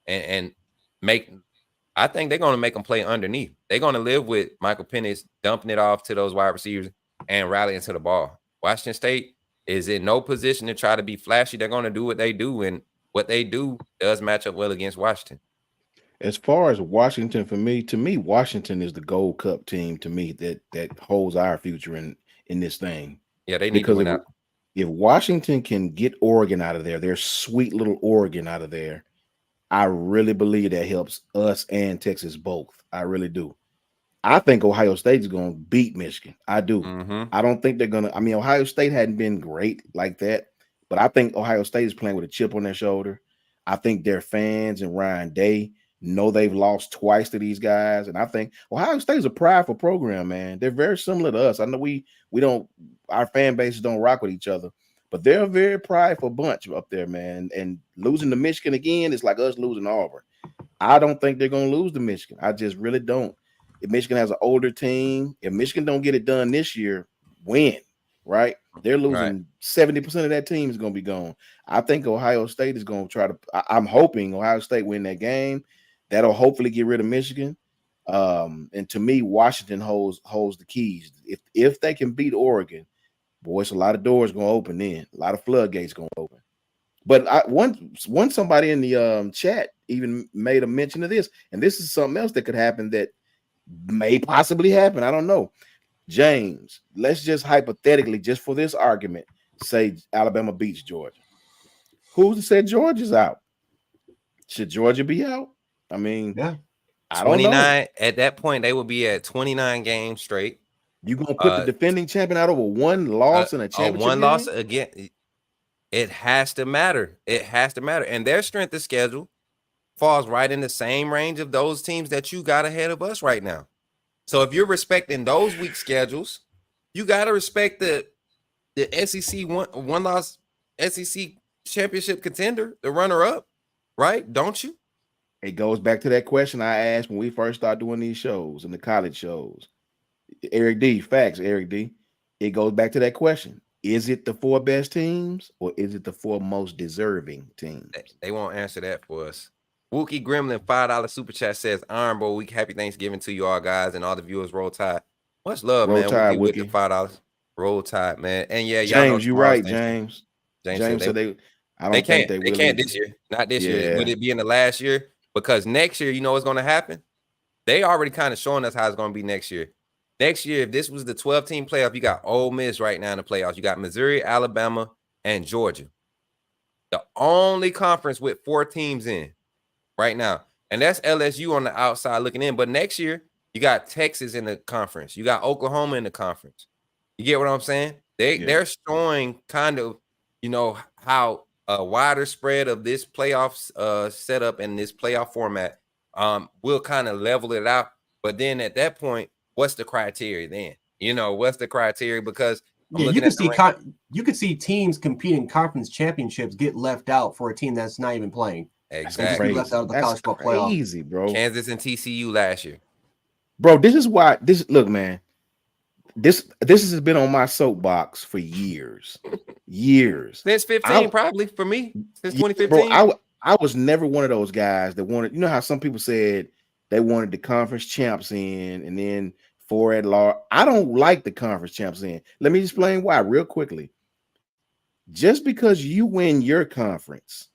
and make. I think they're going to make them play underneath. They're going to live with Michael Penix dumping it off to those wide receivers and rallying to the ball. Washington State is in no position to try to be flashy. They're going to do what they do, and what they do does match up well against Washington. As far as Washington, to me, Washington is the Gold Cup team to me that holds our future in this thing. Yeah, they need to win out. If Washington can get Oregon out of there, their sweet little Oregon out of there, I really believe that helps us and Texas both. I really do. I think Ohio State is going to beat Michigan. I do. I don't think they're going to. I mean, Ohio State hadn't been great like that, but I think Ohio State is playing with a chip on their shoulder. I think their fans and Ryan Day know they've lost twice to these guys, and I think Ohio State is a prideful program, man. They're very similar to us. I know we don't, our fan bases don't rock with each other, but they're a very prideful bunch up there, man. And losing to Michigan again is like us losing to Auburn. I don't think they're going to lose to Michigan. I just really don't. If Michigan has an older team, if Michigan don't get it done this year, win, right? They're losing 70% of that team is going to be gone. I think Ohio State is going to try to. I'm hoping Ohio State win that game. That'll hopefully get rid of Michigan. And to me, Washington holds the keys. If they can beat Oregon, boy, it's a lot of doors going to open then. A lot of floodgates going to open. But one somebody in the chat even made a mention of this, and this is something else that could happen that may possibly happen. I don't know. James, let's just hypothetically, just for this argument, say Alabama beats Georgia. Who's said Georgia's out? Should Georgia be out? I mean, yeah, I don't 29 know. At that point, they will be at 29 games straight. You gonna put the defending champion out over one loss in a championship? One loss again. It has to matter. It has to matter. And their strength of schedule falls right in the same range of those teams that you got ahead of us right now. So if you're respecting those weak schedules, you got to respect the SEC one loss SEC championship contender, the runner up, right? Don't you? It goes back to that question I asked when we first started doing these shows and the college shows. Eric D, facts, Eric D. It goes back to that question. Is it the 4 best teams or is it the 4 most deserving teams? They won't answer that for us. Wookie Gremlin, $5 super chat says, Iron Bowl week. Happy Thanksgiving to you all, guys, and all the viewers. Roll Tide. Much love, Roll man. Tide, Wookie with the Wookie. $5. Roll Tide, man. And yeah, y'all know James, you tomorrow's right, Thanksgiving. James. James said they I don't they think can't. they They will can't either. this year. Not this year. Yeah. Would it be in the last year? Because next year, you know what's going to happen? They already kind of showing us how it's going to be next year. Next year, if this was the 12-team playoff, you got Ole Miss right now in the playoffs. You got Missouri, Alabama, and Georgia. The only conference with 4 teams in right now. And that's LSU on the outside looking in. But next year, you got Texas in the conference. You got Oklahoma in the conference. You get what I'm saying? They're showing kind of, how a wider spread of this playoffs setup and this playoff format will kind of level it out. But then at that point, what's the criteria then? What's the criteria? Because you could see teams competing conference championships get left out for a team that's not even playing. Exactly. Left out of the college football playoff. Crazy, bro. Kansas and TCU last year. Bro, this is why look, man. This has been on my soapbox for years. Since 15, probably for me. Since 2015. Bro, I was never one of those guys that wanted, how some people said they wanted the conference champs in and then 4 at large. I don't like the conference champs in. Let me explain why real quickly. Just because you win your conference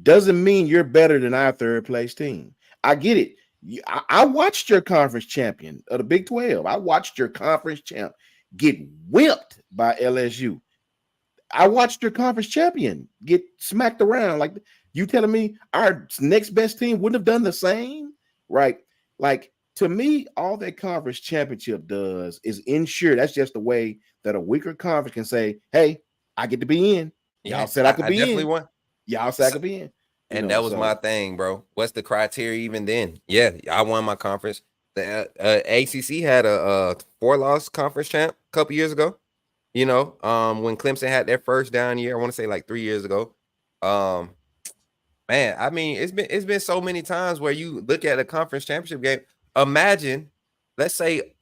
doesn't mean you're better than our 3rd place team. I get it. I watched your conference champion of the Big 12. I watched your conference champ get whipped by LSU. I watched your conference champion get smacked around. Like, you telling me our next best team wouldn't have done the same? Right? Like, to me, all that conference championship does is ensure that's just the way that a weaker conference can say, hey, I get to be in. Y'all said I could be in. Y'all said I could be in. And that was my thing, bro. What's the criteria even then? Yeah, I won my conference. The ACC had a 4-loss conference champ a couple years ago. When Clemson had their first down year, I want to say like 3 years ago. Man, I mean, it's been so many times where you look at a conference championship game. Imagine, let's say,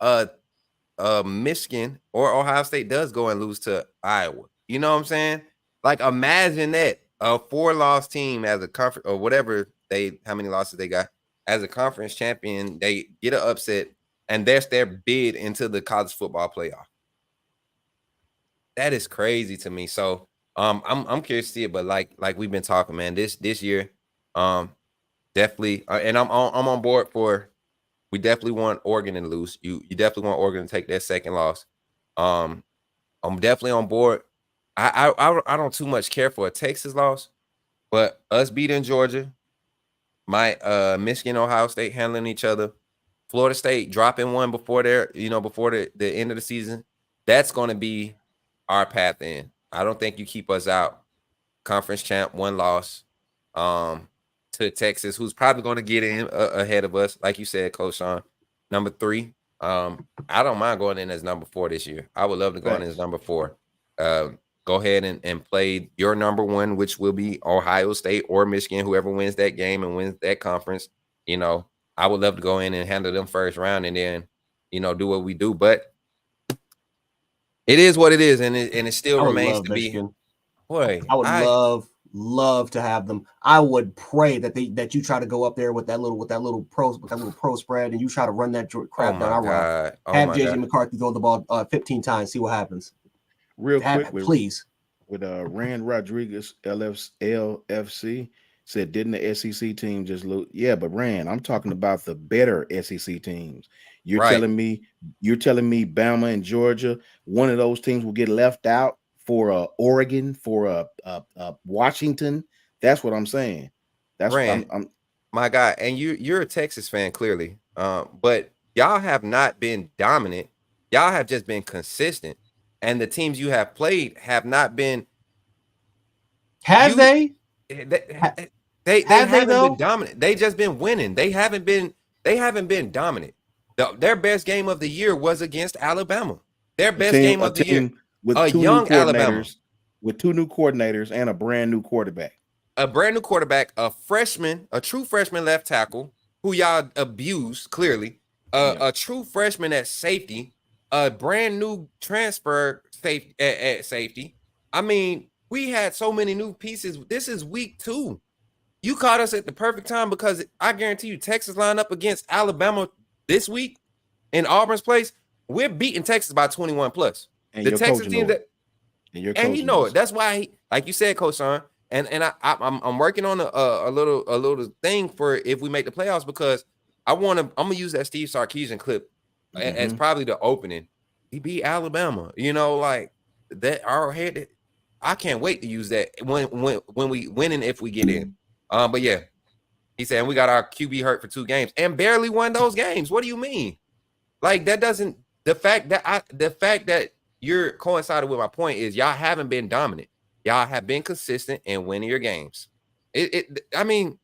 Michigan or Ohio State does go and lose to Iowa. You know what I'm saying? Like, imagine that. A 4-loss team as a conference or whatever how many losses they got as a conference champion, they get an upset and that's their bid into the college football playoff. That is crazy to me. So I'm curious to see it, but like we've been talking, man, this year, definitely, and I'm on board for. We definitely want Oregon to lose. You definitely want Oregon to take their 2nd loss. I'm definitely on board. I don't too much care for a Texas loss, but us beating Georgia, Michigan, Ohio State handling each other, Florida State dropping one before before the end of the season, that's going to be our path in. I don't think you keep us out. Conference champ, 1 loss, to Texas, who's probably going to get in ahead of us, like you said, Coach Sean. Number 3. I don't mind going in as number 4 this year. I would love to go in as number 4. Go ahead and play your number 1, which will be Ohio State or Michigan, whoever wins that game and wins that conference. I would love to go in and handle them first round and then, do what we do. But it is what it is, and it still remains to Michigan. Be. Boy, I would love to have them. I would pray that you try to go up there with that little pro spread and you try to run that crap down our route. Have JJ McCarthy throw the ball 15 times, see what happens. Real quick, please. With Rand Rodriguez, LFC, said, didn't the SEC team just lose? Yeah, but Rand, I'm talking about the better SEC teams. You're telling me Bama and Georgia, one of those teams will get left out for Oregon, for Washington. That's what I'm saying. That's Rand, what I'm my guy, and you're a Texas fan clearly, but y'all have not been dominant. Y'all have just been consistent. And the teams you have played have not been Have they? They Have they haven't been though? dominant. They just been winning. They haven't been dominant. Their best game of the year was against Alabama. Their best game of the year. With A two new young Alabama. coordinators, with two new coordinators and a brand new quarterback. A brand new quarterback, a freshman, a true freshman left tackle who y'all abused clearly. A true freshman at safety, a brand new transfer safety at safety. I mean, we had so many new pieces. This is week 2. You caught us at the perfect time because I guarantee you, Texas line up against Alabama this week in Auburn's place. We're beating Texas by 21 plus. And The your Texas coach team knows it. and he know it. That's why, like you said, Coach Sean, and I'm working on a little thing for if we make the playoffs because I'm gonna use that Steve Sarkisian clip as probably the opening. He beat Alabama, like that. Our head, I can't wait to use that when we winning if we get in. But yeah, he said we got our QB hurt for 2 games and barely won those games. What do you mean? Like that doesn't the fact that you're coinciding with my point is y'all haven't been dominant. Y'all have been consistent in winning your games. I mean,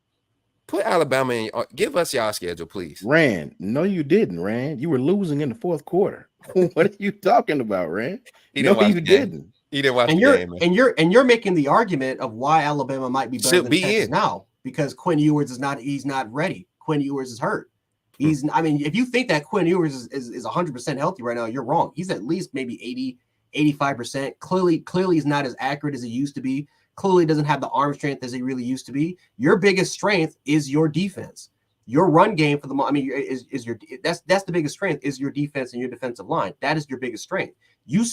put Alabama in. Give us y'all schedule, please. Rand, no, you didn't, Rand. You were losing in the 4th quarter. What are you talking about, Rand? No, you didn't. He didn't watch the game, man. And you're making the argument of why Alabama might be better than Texas now because Quinn Ewers he's not ready. Quinn Ewers is hurt. I mean, if you think that Quinn Ewers is 100% healthy right now, you're wrong. He's at least maybe 80-85%. Clearly he's not as accurate as he used to be. Clearly doesn't have the arm strength as he really used to be. Your biggest strength is your defense. Your run game that's the biggest strength is your defense and your defensive line. That is your biggest strength. You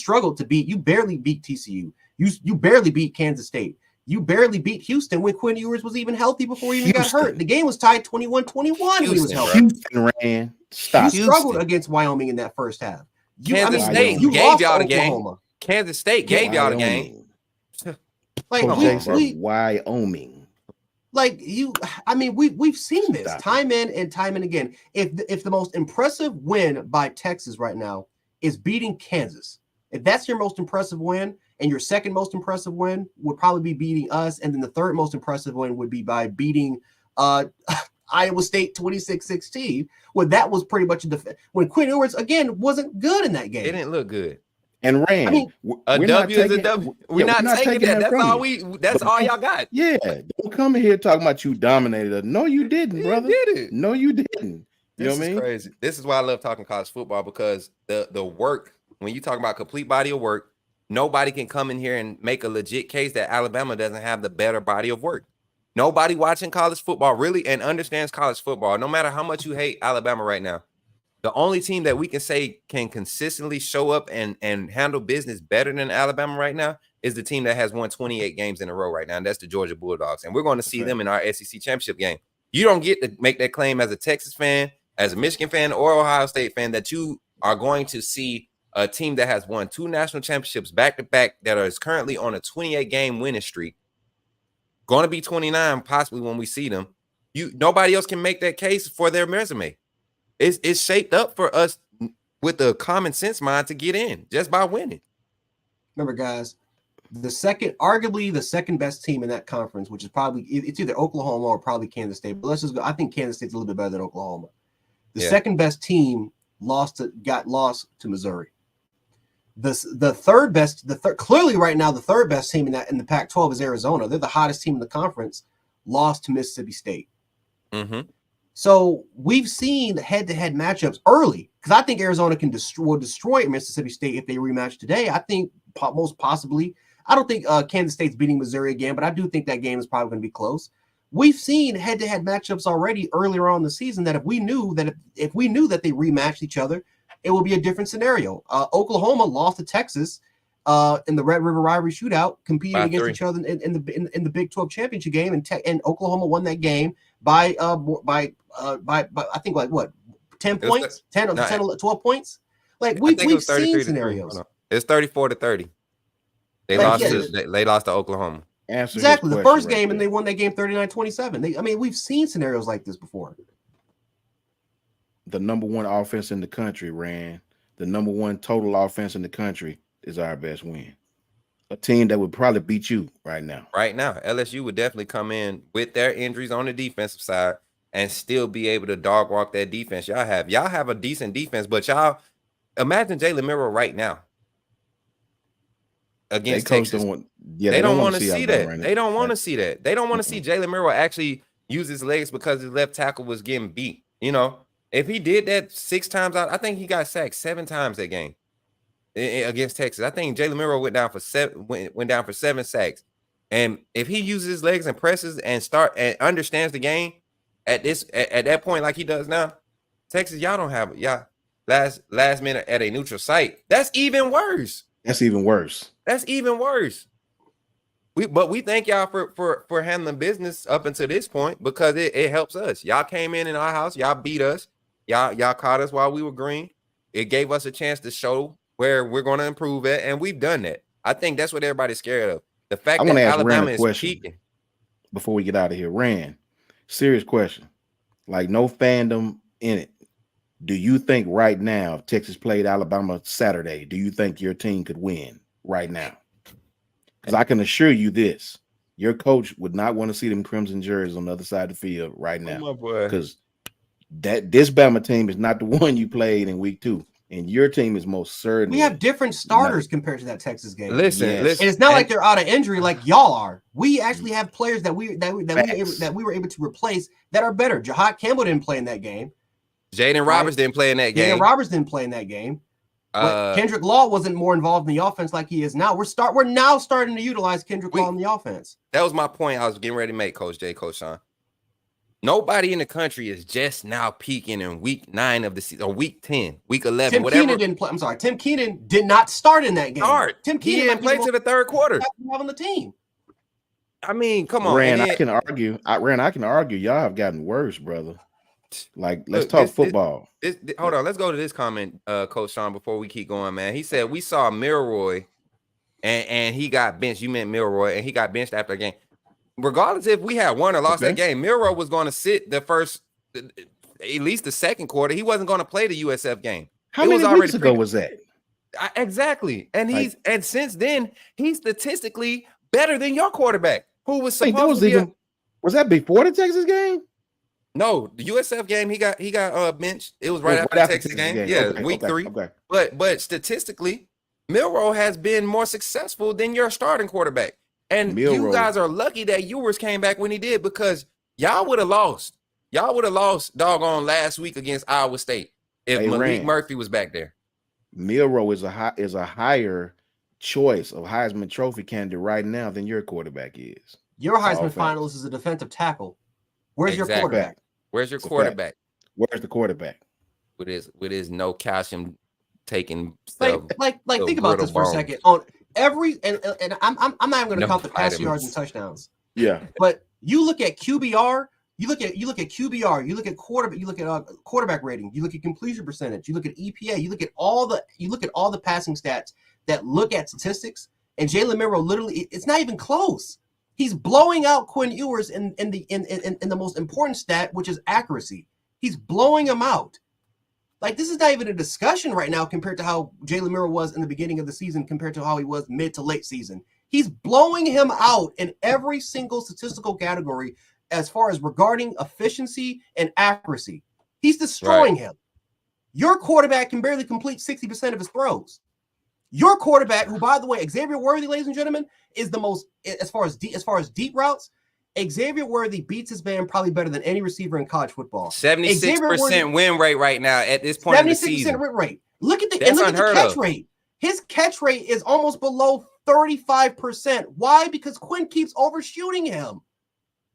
barely beat TCU. You barely beat Kansas State. You barely beat Houston when Quinn Ewers was even healthy before he even got hurt. The game was tied 21-21 when he was healthy. Houston ran. Stop. You struggled against Wyoming in that first half. Kansas State gave y'all the game. Kansas State gave y'all the game. Like Wyoming. Like we've seen this time in and time and again. If the most impressive win by Texas right now is beating Kansas, if that's your most impressive win, and your second most impressive win would probably be beating us, and then the third most impressive win would be by beating Iowa State 26-16. Well, that was pretty much when Quinn Ewers again wasn't good in that game. It didn't look good. And Rand, I mean, a W is a W. We're not taking that. That's all y'all got. Yeah, don't come in here talking about you dominated us. No, you didn't, brother. You did it. No, you didn't. You know what I mean? Crazy. This is why I love talking college football because the work when you talk about complete body of work. Nobody can come in here and make a legit case that Alabama doesn't have the better body of work. Nobody watching college football really and understands college football, no matter how much you hate Alabama right now. The only team that we can say can consistently show up and handle business better than Alabama right now is the team that has won 28 games in a row right now, and that's the Georgia Bulldogs. And we're going to see them in our SEC championship game. You don't get to make that claim as a Texas fan, as a Michigan fan, or Ohio State fan that you are going to see a team that has won 2 national championships back-to-back that is currently on a 28-game winning streak, going to be 29 possibly when we see them. Nobody else can make that case for their resume. It's shaped up for us with the common sense mind to get in just by winning. Remember, guys, arguably the second best team in that conference, which is probably it's either Oklahoma or probably Kansas State. But let's just go. I think Kansas State's a little bit better than Oklahoma. The second best team got lost to Missouri. The third best, clearly right now, the third best team in the Pac-12 is Arizona. They're the hottest team in the conference, lost to Mississippi State. Mm-hmm. So we've seen head-to-head matchups early because I think Arizona will destroy Mississippi State if they rematch today. I think most possibly. I don't think Kansas State's beating Missouri again, but I do think that game is probably going to be close. We've seen head-to-head matchups already earlier on in the season that if we knew that they rematched each other, it will be a different scenario. Oklahoma lost to Texas in the Red River Rivalry Shootout, competing against each other in the Big 12 championship game, and Oklahoma won that game by I think like what 10 points, 10 or 12 points. Like we've seen scenarios. It's 34-30. They lost to Oklahoma. Exactly the first game, and they won that game 39-27. We've seen scenarios like this before. The number one offense in the country, Rand. The number one total offense in the country is our best win a team that would probably beat you right now. Right now, LSU would definitely come in with their injuries on the defensive side and still be able to dog walk that defense y'all have. Y'all have a decent defense, but y'all imagine Jalen Miro right now against Texas. They don't want to see Alabama that. right now. They don't want to see that. They don't want to see Jalen Miro actually use his legs because his left tackle was getting beat. You know, if he did that 6 times out, I think he got sacked 7 times that game against Texas. I think Jalen Miro went down for 7 sacks. And if he uses his legs and presses and understands the game at that point like he does now, Texas, y'all don't have last minute at a neutral site. That's even worse. That's even worse. We thank y'all for handling business up until this point because it helps us. Y'all came in our house, y'all beat us, y'all caught us while we were green. It gave us a chance to show where we're going to improve at, and we've done that. I think that's what everybody's scared of. The fact that Alabama is peaking. Before we get out of here, Rand, serious question. Like no fandom in it. Do you think right now, if Texas played Alabama Saturday, do you think your team could win right now? Because I can assure you this, your coach would not want to see them crimson jerseys on the other side of the field right now. Oh my boy. Because this Bama team is not the one you played in week 2. And your team is most certainly. We have different starters compared to that Texas game. Listen. And it's not like they're out of injury like y'all are. We actually have players that we were able to replace that are better. Jahad Campbell didn't play in that game. Jaden Roberts didn't play in that game. Kendrick Law wasn't more involved in the offense like he is now. We're now starting to utilize Kendrick Law in the offense. That was my point I was getting ready to make, Coach Sean. Nobody in the country is just now peaking in week 9 of the season, or week 10, week 11, Tim whatever. Keenan didn't play. I'm sorry. Tim Keenan did not start in that game. Tim Keenan didn't play to the third quarter. On the team. I mean, come on. Rand, I can argue. Y'all have gotten worse, brother. Like, let's talk football. Hold on. Let's go to this comment, Coach Sean, before we keep going, man. He said, we saw Milroy and he got benched. You meant Milroy, and he got benched after a game. Regardless if we had won or lost that game, Milroy was going to sit the first, at least the second quarter. He wasn't going to play the USF game. How many weeks ago was that? Exactly. And and since then, he's statistically better than your quarterback, who was supposed to be was that before the Texas game? No, the USF game, he got benched. It was right after the Texas game. Yeah, week 3. Okay. But statistically, Milroy has been more successful than your starting quarterback. And you guys are lucky that Ewers came back when he did, because y'all would have lost. Y'all would have lost doggone last week against Iowa State if Malik Murphy was back there. Milroy is a higher choice of Heisman Trophy candidate right now than your quarterback is. Your Heisman finalist is a defensive tackle. Where's your quarterback? Where's your quarterback? Where's the quarterback? With his no calcium taking stuff. Like think about this for a second. On every and I'm not even going to count the passing yards and touchdowns. Yeah. But you look at QBR, you look at QBR, you look at quarterback rating, you look at completion percentage, you look at EPA, you look at all the passing stats that look at statistics, and Jalen Miro literally, it's not even close. He's blowing out Quinn Ewers in the most important stat, which is accuracy. He's blowing him out. Like, this is not even a discussion right now compared to how Jalen Miro was in the beginning of the season compared to how he was mid to late season. He's blowing him out in every single statistical category as far as regarding efficiency and accuracy. He's destroying him. Your quarterback can barely complete 60% of his throws. Your quarterback, who, by the way, Xavier Worthy, ladies and gentlemen, is the most, as far as deep routes, Xavier Worthy beats his man probably better than any receiver in college football. 76% win rate right now at this point in the season. 76% win rate. Look at the catch rate. His catch rate is almost below 35%. Why? Because Quinn keeps overshooting him.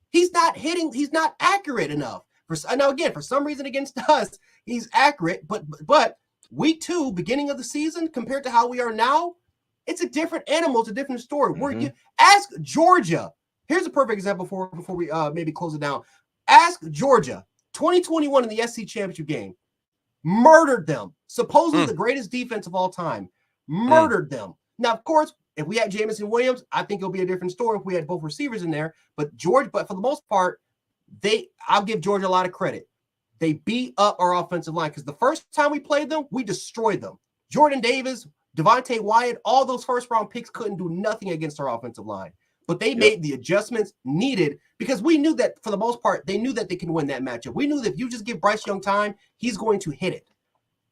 He's not hitting. He's not accurate enough. Now, again, for some reason against us, he's accurate. But week 2, beginning of the season, compared to how we are now, it's a different animal. It's a different story. Mm-hmm. Ask Georgia. Here's a perfect example before we maybe close it down. Ask Georgia, 2021 in the SC championship game, murdered them. Supposedly the greatest defense of all time, murdered them. Now, of course, if we had Jamison Williams, I think it'll be a different story if we had both receivers in there. But for the most part, I'll give Georgia a lot of credit. They beat up our offensive line because the first time we played them, we destroyed them. Jordan Davis Devontae Wyatt, all those first-round picks couldn't do nothing against our offensive line. But they made the adjustments needed because we knew that for the most part, they knew that they can win that matchup. We knew that if you just give Bryce Young time, he's going to hit it.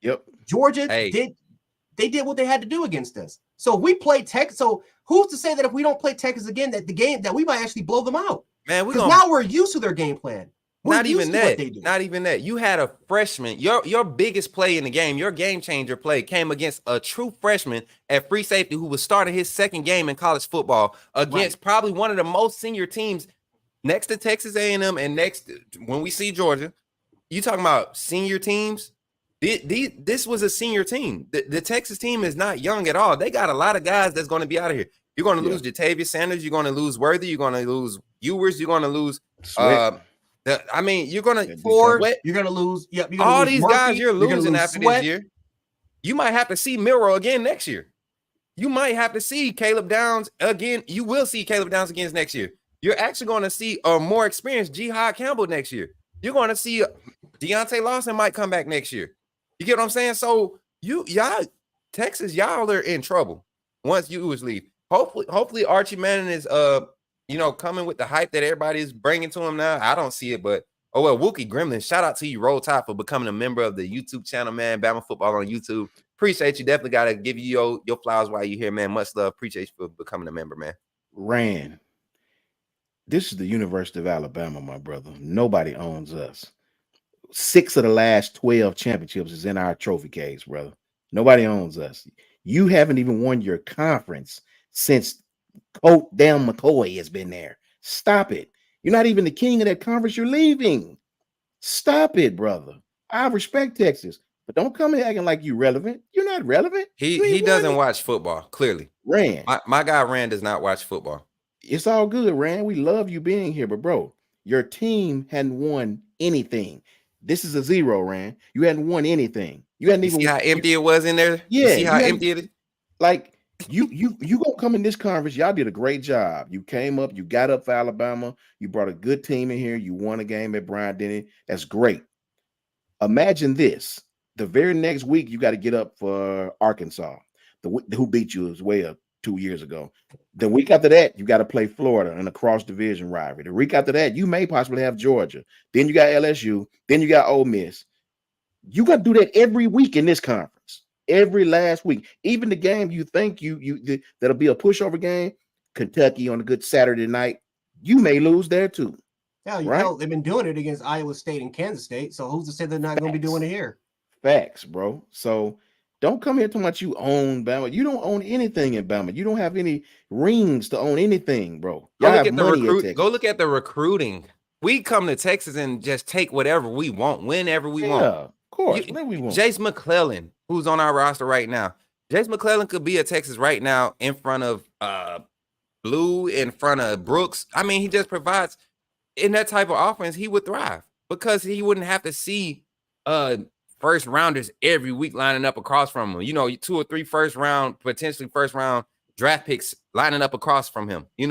Yep. Georgia did what they had to do against us. So if we play Texas, so who's to say that if we don't play Texas again, that the game that we might actually blow them out? Man, because now we're used to their game plan. Not even that. You had a freshman. Your biggest play in the game, your game changer play, came against a true freshman at free safety who was starting his second game in college football against probably one of the most senior teams next to Texas A&M and next when we see Georgia. You talking about senior teams? This was a senior team. The Texas team is not young at all. They got a lot of guys that's going to be out of here. You're going to lose Jatavius Sanders. You're going to lose Worthy. You're going to lose Ewers. You're going to lose you're gonna you're gonna lose. Yep, you're gonna all lose these Murphy, guys you're losing after Sweat. this year. You might have to see Milroe again next year. You might have to see Caleb Downs again. You will see Caleb Downs again next year. You're actually going to see a more experienced Jihad Campbell next year. You're going to see Deontay Lawson might come back next year. You get what I'm saying? So y'all Texas, y'all are in trouble once Ewers leave. Hopefully Archie Manning is coming with the hype that everybody is bringing to him now. I don't see it, but Wookie Gremlin, shout out to you, Roll Tide, for becoming a member of the YouTube channel, man. Bama Football on YouTube. Appreciate you. Definitely got to give you your flowers while you're here, man. Much love. Appreciate you for becoming a member, man. Rand, this is the University of Alabama, my brother. Nobody owns us. 6 of the last 12 championships is in our trophy case, brother. Nobody owns us. You haven't even won your conference since Coach Dan McCoy has been there. Stop it. You're not even the king of that conference. You're leaving. Stop it, brother. I respect Texas, but don't come here acting like you're relevant. You're not relevant. He doesn't watch football, clearly. Rand. My guy Rand does not watch football. It's all good, Rand. We love you being here, but bro, your team hadn't won anything. This is a 0, Rand. You hadn't won anything. You hadn't even see how empty it was in there? Yeah. You see how empty it is? Like you gonna come in this conference. Y'all did a great job. You came up, you got up for Alabama, you brought a good team in here, you won a game at Bryant-Denny. That's great. Imagine this: the very next week, you got to get up for Arkansas, who beat you as well 2 years ago. The week after that, you got to play Florida in a cross-division rivalry. The week after that, you may possibly have Georgia. Then you got LSU. Then you got Ole Miss. You got to do that every week in this conference. Every last week, even the game you think that'll be a pushover game, Kentucky on a good Saturday night, you may lose there too. Yeah, right? They've been doing it against Iowa State and Kansas State, so who's to say they're not going to be doing it here? Facts, bro. So don't come here talking about you own Bama. You don't own anything in Bama. You don't have any rings to own anything, bro. Go look at the recruiting. We come to Texas and just take whatever we want, whenever we want. Of course, whenever we want. Jace McClellan, who's on our roster right now. Jace McClellan could be at Texas right now in front of Blue, in front of Brooks. I mean, he just provides in that type of offense, he would thrive because he wouldn't have to see first rounders every week lining up across from him. 2 or 3 potentially first round draft picks lining up across from him. 2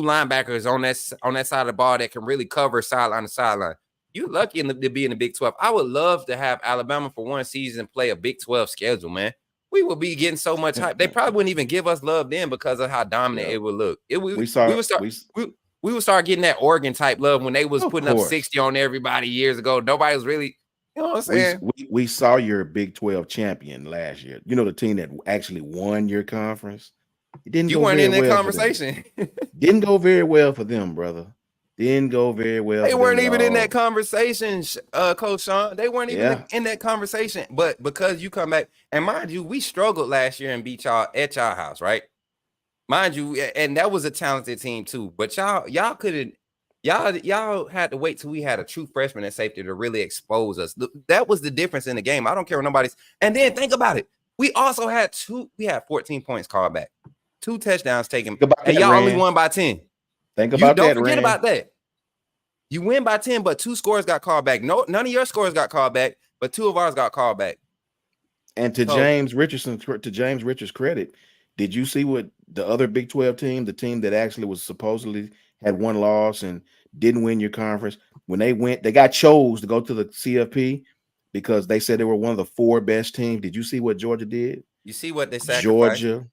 linebackers on that side of the ball that can really cover sideline to sideline. You're lucky to be in the Big 12. I would love to have Alabama for one season play a Big 12 schedule, man. We would be getting so much hype. They probably wouldn't even give us love then because of how dominant it would look. We would start getting that Oregon type love when they was putting up 60 on everybody years ago. Nobody was really, you know what I'm saying? We saw your Big 12 champion last year. The team that actually won your conference. It didn't. You weren't in that conversation. Didn't go very well for them, brother. Didn't go very well. They weren't even in that conversation, Coach Sean. They weren't even in that conversation. But because you come back, and mind you, we struggled last year and beat y'all at y'all house, right? Mind you, and that was a talented team too. But y'all couldn't. Y'all had to wait till we had a true freshman at safety to really expose us. That was the difference in the game. I don't care what nobody's. And then think about it. We also had 14 points called back, 2 touchdowns taken, and y'all only won by 10. Think about that. Don't forget about that. You win by 10, but 2 scores got called back. No, none of your scores got called back, but 2 of ours got called back. And to James Richards' credit, did you see what the other Big 12 team, the team that actually was supposedly had 1 loss and didn't win your conference, when they got chose to go to the CFP because they said they were one of the 4 best teams. Did you see what Georgia did? You see what they sacrificed. Georgia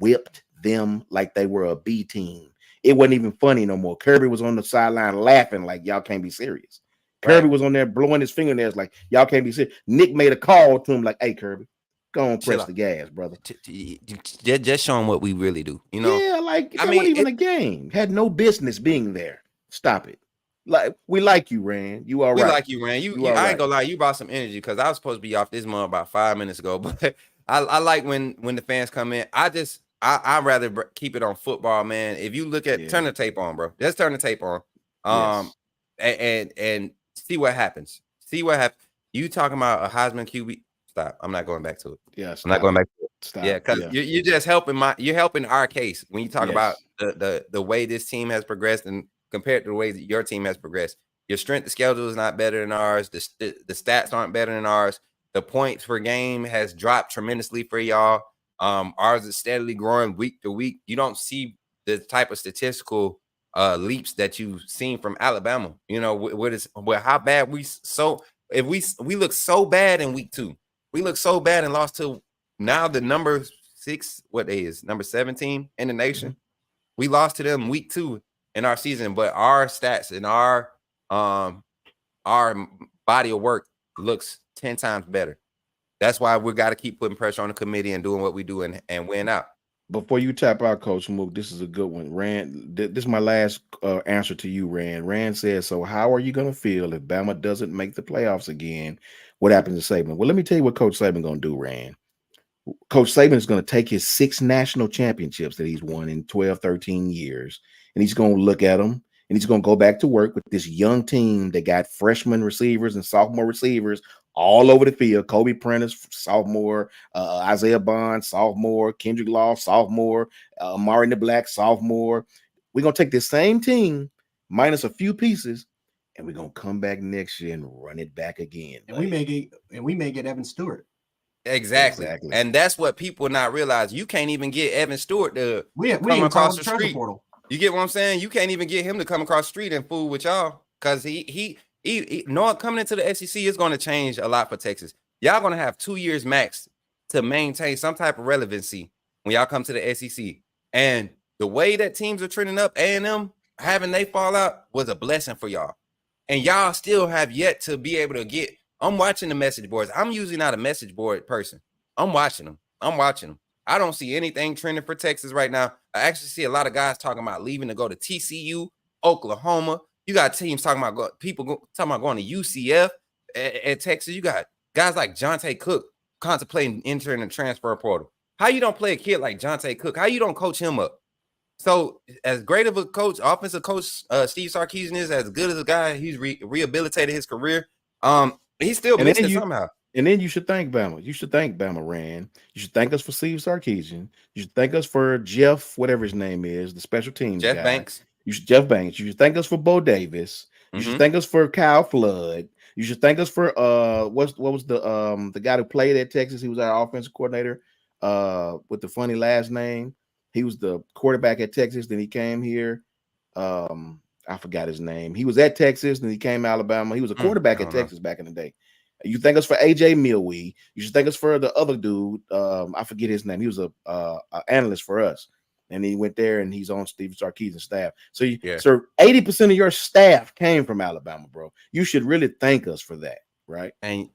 whipped them like they were a B team. It wasn't even funny no more. Kirby was on the sideline laughing like y'all can't be serious. Kirby Right. was on there blowing his fingernails like y'all can't be serious. Nick made a call to him like, "Hey, Kirby, go on, Chill press out. the gas, brother." Just showing what we really do. You know. Yeah, like I that mean, wasn't even a game. Had no business being there. Stop it. Like we like you, Rand. You all we right. like you, man. You all I ain't right. gonna lie, you brought some energy because I was supposed to be off this month about 5 minutes ago. But I like when the fans come in. I'd rather keep it on football, man. If you look at turn the tape on, bro. Just turn the tape on. Yes. And see what happens. See what happens. You talking about a Heisman QB? Stop. I'm not going back to it. Yeah, I'm not going back to it. Stop. Yeah, because you're just helping you're helping our case when you talk about the way this team has progressed and compared to the way that your team has progressed. Your strength of schedule is not better than ours. The stats aren't better than ours. The points per game has dropped tremendously for y'all. Ours is steadily growing week to week. You don't see the type of statistical leaps that you've seen from Alabama. You know, how bad if we look so bad in week 2. We look so bad and lost to now the number 6, number 17 in the nation. We lost to them week 2 in our season, but our stats and our body of work looks 10 times better. That's why we got to keep putting pressure on the committee and doing what we do and win out. Before you tap out, Coach Mook, this is a good one. Rand, this is my last answer to you, Rand. Rand says, so how are you going to feel if Bama doesn't make the playoffs again? What happens to Saban? Well, let me tell you what Coach Saban going to do, Rand. Coach Saban is going to take his 6 national championships that he's won in 12, 13 years, and he's going to look at them, and he's going to go back to work with this young team that got freshman receivers and sophomore receivers all over the field. Kobe Prentice, sophomore, Isaiah Bond, sophomore, Kendrick Law, sophomore, Amari Black, sophomore. We're going to take this same team minus a few pieces, and we're going to come back next year and run it back again. And we may get Evan Stewart. Exactly. And that's what people not realize. You can't even get Evan Stewart to come across the street. Portal. You get what I'm saying? You can't even get him to come across the street and fool with y'all because he knowing coming into the SEC is going to change a lot for Texas. Y'all going to have 2 years max to maintain some type of relevancy when y'all come to the SEC. And the way that teams are trending up, A&M having they fall out was a blessing for y'all. And y'all still have yet to be able to get. I'm watching the message boards. I'm usually not a message board person. I'm watching them. I don't see anything trending for Texas right now. I actually see a lot of guys talking about leaving to go to TCU, Oklahoma. You got teams talking about talking about going to UCF at Texas. You got guys like Jonte Cook contemplating entering the transfer portal. How you don't play a kid like Jonte Cook? How you don't coach him up? So as great of a coach, offensive coach, Steve Sarkisian is as good as a guy. He's rehabilitated his career. He still missed it somehow. And then you should thank Bama. You should thank Bama, Rand. You should thank us for Steve Sarkisian. You should thank us for Jeff, whatever his name is, the special teams guy. Banks. Jeff Banks. You should thank us for Bo Davis. You should thank us for Kyle Flood. You should thank us for what was the guy who played at Texas? He was our offensive coordinator with the funny last name. He was the quarterback at Texas. Then he came here. I forgot his name. He was at Texas, then he came to Alabama. He was a quarterback at Texas back in the day. You thank us for AJ Milwee. You should thank us for the other dude. I forget his name. He was a analyst for us, and he went there and he's on Steve Sarkisian's staff. So, so 80% of your staff came from Alabama, bro. You should really thank us for that, right? And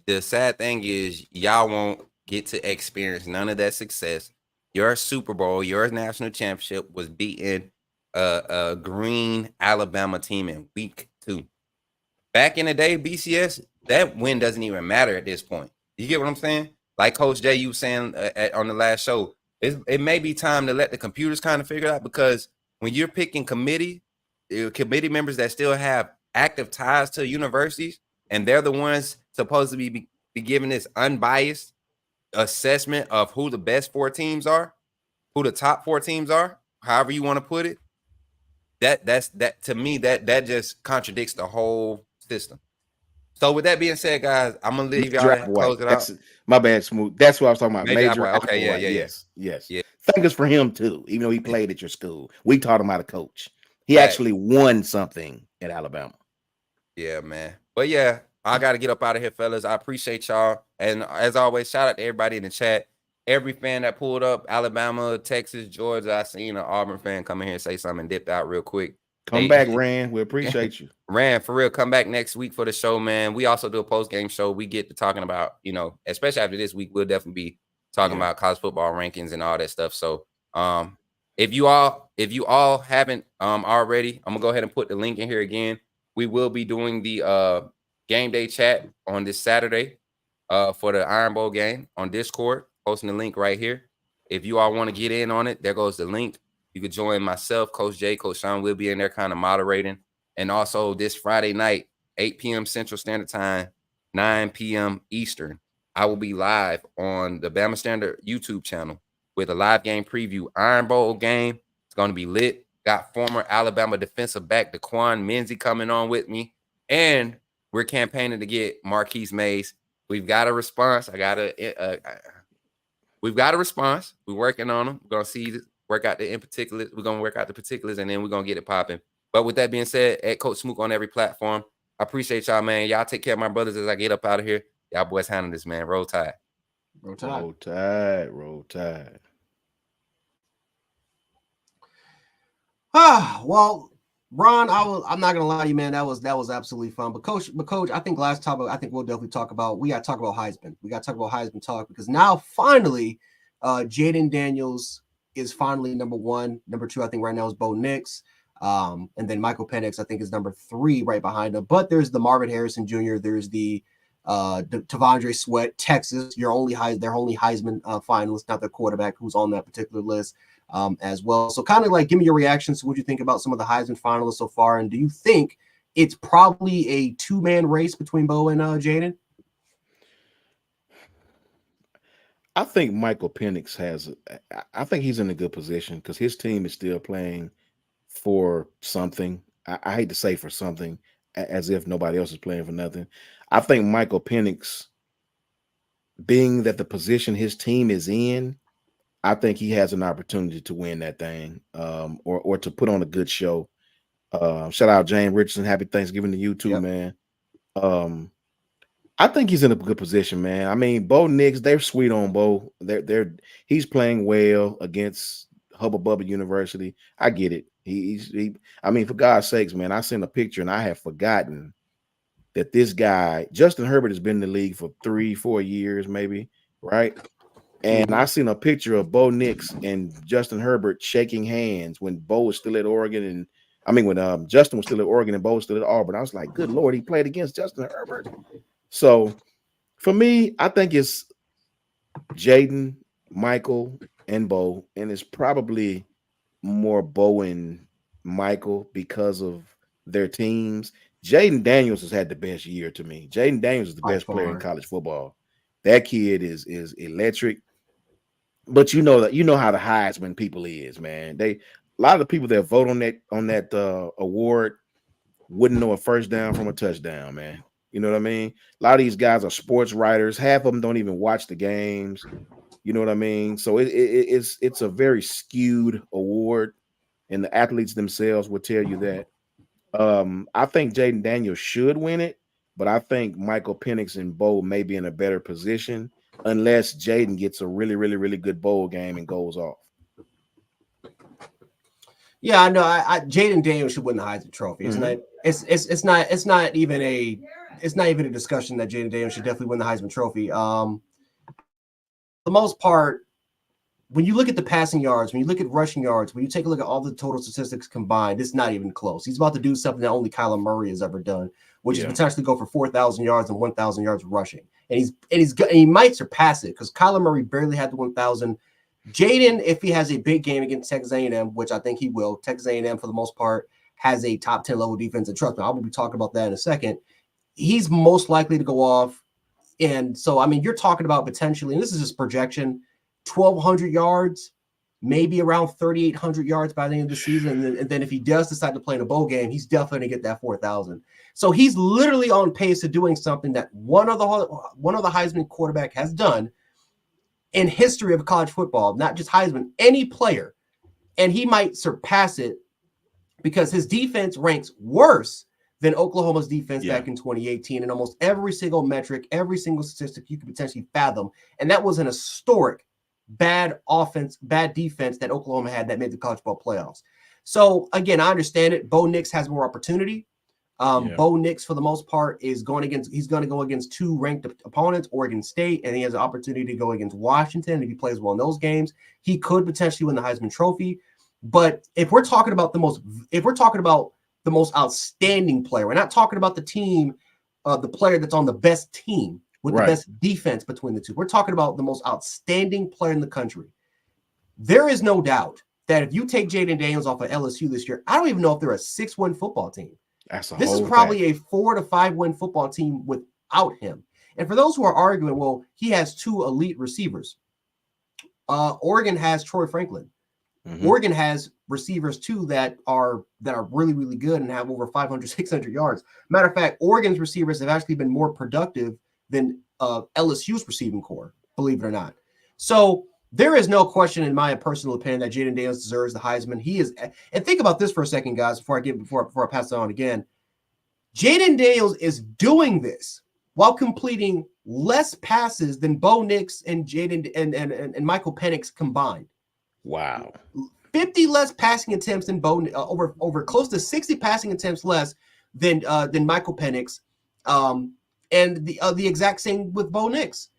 the sad thing is, y'all won't get to experience none of that success. Your Super Bowl, your national championship was beating a green Alabama team in week 2. Back in the day, BCS, that win doesn't even matter at this point. You get what I'm saying? Like Coach Jay, you was saying on the last show, it may be time to let the computers kind of figure it out, because when you're picking committee members that still have active ties to universities, and they're the ones supposed to be giving this unbiased assessment of who the best 4 teams are, who the top 4 teams are, however you want to put it. That to me, that just contradicts the whole system. So with that being said, guys, I'm gonna leave y'all to close it out. My bad, Smooth. That's what I was talking about. Major okay, yes. Thank us for him too, even though he played at your school. We taught him how to coach. He actually won something at Alabama. Yeah, man. But yeah, I got to get up out of here, fellas. I appreciate y'all. And as always, shout out to everybody in the chat. every fan that pulled up, Alabama, Texas, Georgia. I seen an Auburn fan come in here and say something and dipped out real quick. Come back, Rand. We appreciate you. Rand, for real, come back next week for the show, man. We also do a post-game show. We get to talking about, especially after this week, we'll definitely be talking about college football rankings and all that stuff. So if you all haven't already, I'm gonna go ahead and put the link in here again. We will be doing the game day chat on this Saturday for the Iron Bowl game on Discord. Posting the link right here. If you all want to get in on it, there goes the link. You could join myself, Coach Jay, Coach Sean. We'll be in there kind of moderating. And also this Friday night, 8 p.m. Central Standard Time, 9 p.m. Eastern, I will be live on the Bama Standard YouTube channel with a live game preview. Iron Bowl game. It's going to be lit. Got former Alabama defensive back DeQuan Menzie coming on with me. And we're campaigning to get Marquise Mays. We've got a response. We've got a response. We're working on them. We're going to work out the particulars. We're going to work out the particulars, and then we're going to get it popping. But with that being said, at Coach Smook on every platform, I appreciate y'all, man. Y'all take care of my brothers as I get up out of here. Y'all boys handle this, man. Roll Tide. Roll Tide. Roll Tide. Roll Tide. Well, Ron, I'm not gonna lie to you, man. That was absolutely fun. But coach, I think last topic, I think we'll definitely talk about. We got to talk about Heisman. We got to talk about Heisman talk because now finally, Jaden Daniels is finally number one. Number two, I think right now is Bo Nix. And then Michael Penix, I think, is number 3 right behind him. But there's the Marvin Harrison Jr. There's the Tavondre Sweat, Texas, their only Heisman finalist, not their quarterback, who's on that particular list as well. So kind of like, give me your reactions to what you think about some of the Heisman finalists so far. And do you think it's probably a 2-man race between Bo and Jaden? I think Michael Penix I think he's in a good position because his team is still playing for something. I hate to say for something as if nobody else is playing for nothing. I think Michael Penix, being that the position his team is in, I think he has an opportunity to win that thing, or to put on a good show. Shout out James Richardson. Happy Thanksgiving to you too, man. I think he's in a good position, man. I mean, Bo Nix, they're sweet on Bo. He's playing well against Hubba Bubba University. I get it. I mean, for God's sakes, man, I sent a picture and I have forgotten that this guy, Justin Herbert, has been in the league for 3-4 years, maybe, right? And I seen a picture of Bo Nix and Justin Herbert shaking hands when Bo was still at Oregon, when Justin was still at Oregon and Bo was still at Auburn. I was like, good Lord, he played against Justin Herbert. So for me, I think it's Jaden, Michael, and Bo, and it's probably more Bo and Michael because of their teams. Jaden Daniels has had the best year to me. Jaden Daniels is the best player in college football. That kid is electric. But you know how the Heisman people is, man. A lot of the people that vote on that award wouldn't know a first down from a touchdown, man. You know what I mean? A lot of these guys are sports writers. Half of them don't even watch the games. You know what I mean? So it's a very skewed award, and the athletes themselves will tell you that. I think Jaden Daniels should win it, but I think Michael Penix and Bo may be in a better position unless Jaden gets a really, really, really good bowl game and goes off. Yeah, I know. Jaden Daniels should win the Heisman Trophy. It's not even a discussion that Jaden Daniels should definitely win the Heisman Trophy. For the most part, when you look at the passing yards, when you look at rushing yards, when you take a look at all the total statistics combined, it's not even close. He's about to do something that only Kyler Murray has ever done, which is potentially go for 4,000 yards and 1,000 yards rushing. And he might surpass it because Kyler Murray barely had the 1,000. Jaden, if he has a big game against Texas A&M, which I think he will, Texas A&M for the most part has a top 10 level defense. And trust me, I will be talking about that in a second. He's most likely to go off. And so, I mean, you're talking about potentially, and this is just projection, 1,200 yards, maybe around 3,800 yards by the end of the season. And then if he does decide to play in a bowl game, he's definitely going to get that 4,000. So he's literally on pace to doing something that one of the Heisman quarterback has done in history of college football, not just Heisman, any player. And he might surpass it because his defense ranks worse than Oklahoma's defense back in 2018 in almost every single metric, every single statistic you could potentially fathom. And that was an historic bad offense, bad defense that Oklahoma had that made the college football playoffs. So again, I understand it. Bo Nix has more opportunity. Bo Nix, for the most part, he's going to go against 2 ranked opponents, Oregon State, and he has an opportunity to go against Washington. If he plays well in those games, he could potentially win the Heisman Trophy. But if we're talking about the most outstanding player, we're not talking about the team, the player that's on the best team with the best defense between the two. We're talking about the most outstanding player in the country. There is no doubt that if you take Jaden Daniels off of LSU this year, I don't even know if they're a 6-win football team. This is probably a 4 to 5 win football team without him. And for those who are arguing, well, he has 2 elite receivers. Oregon has Troy Franklin. Mm-hmm. Oregon has receivers too that are really, really good and have over 500, 600 yards. Matter of fact, Oregon's receivers have actually been more productive than LSU's receiving core, believe it or not. So there is no question, in my personal opinion, that Jaden Daniels deserves the Heisman. He is, and think about this for a second, guys, before I pass it on again. Jaden Daniels is doing this while completing less passes than Bo Nix and Jaden and Michael Penix combined. Wow. 50 less passing attempts than Bo, over close to 60 passing attempts less than Michael Penix, and the exact same with Bo Nix.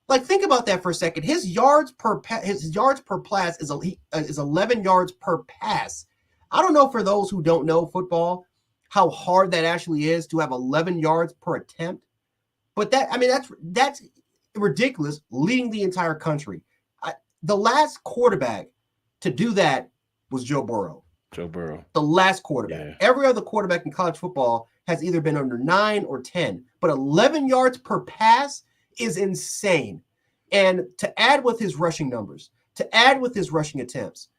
Like, think about that for a second. His yards per pass is 11 yards per pass. I don't know, for those who don't know football, how hard that actually is to have 11 yards per attempt. But that's ridiculous, leading the entire country. The last quarterback to do that was Joe Burrow. The last quarterback. Yeah. Every other quarterback in college football has either been under 9 or 10, but 11 yards per pass is insane. And to add with his rushing numbers, to add with his rushing attempts,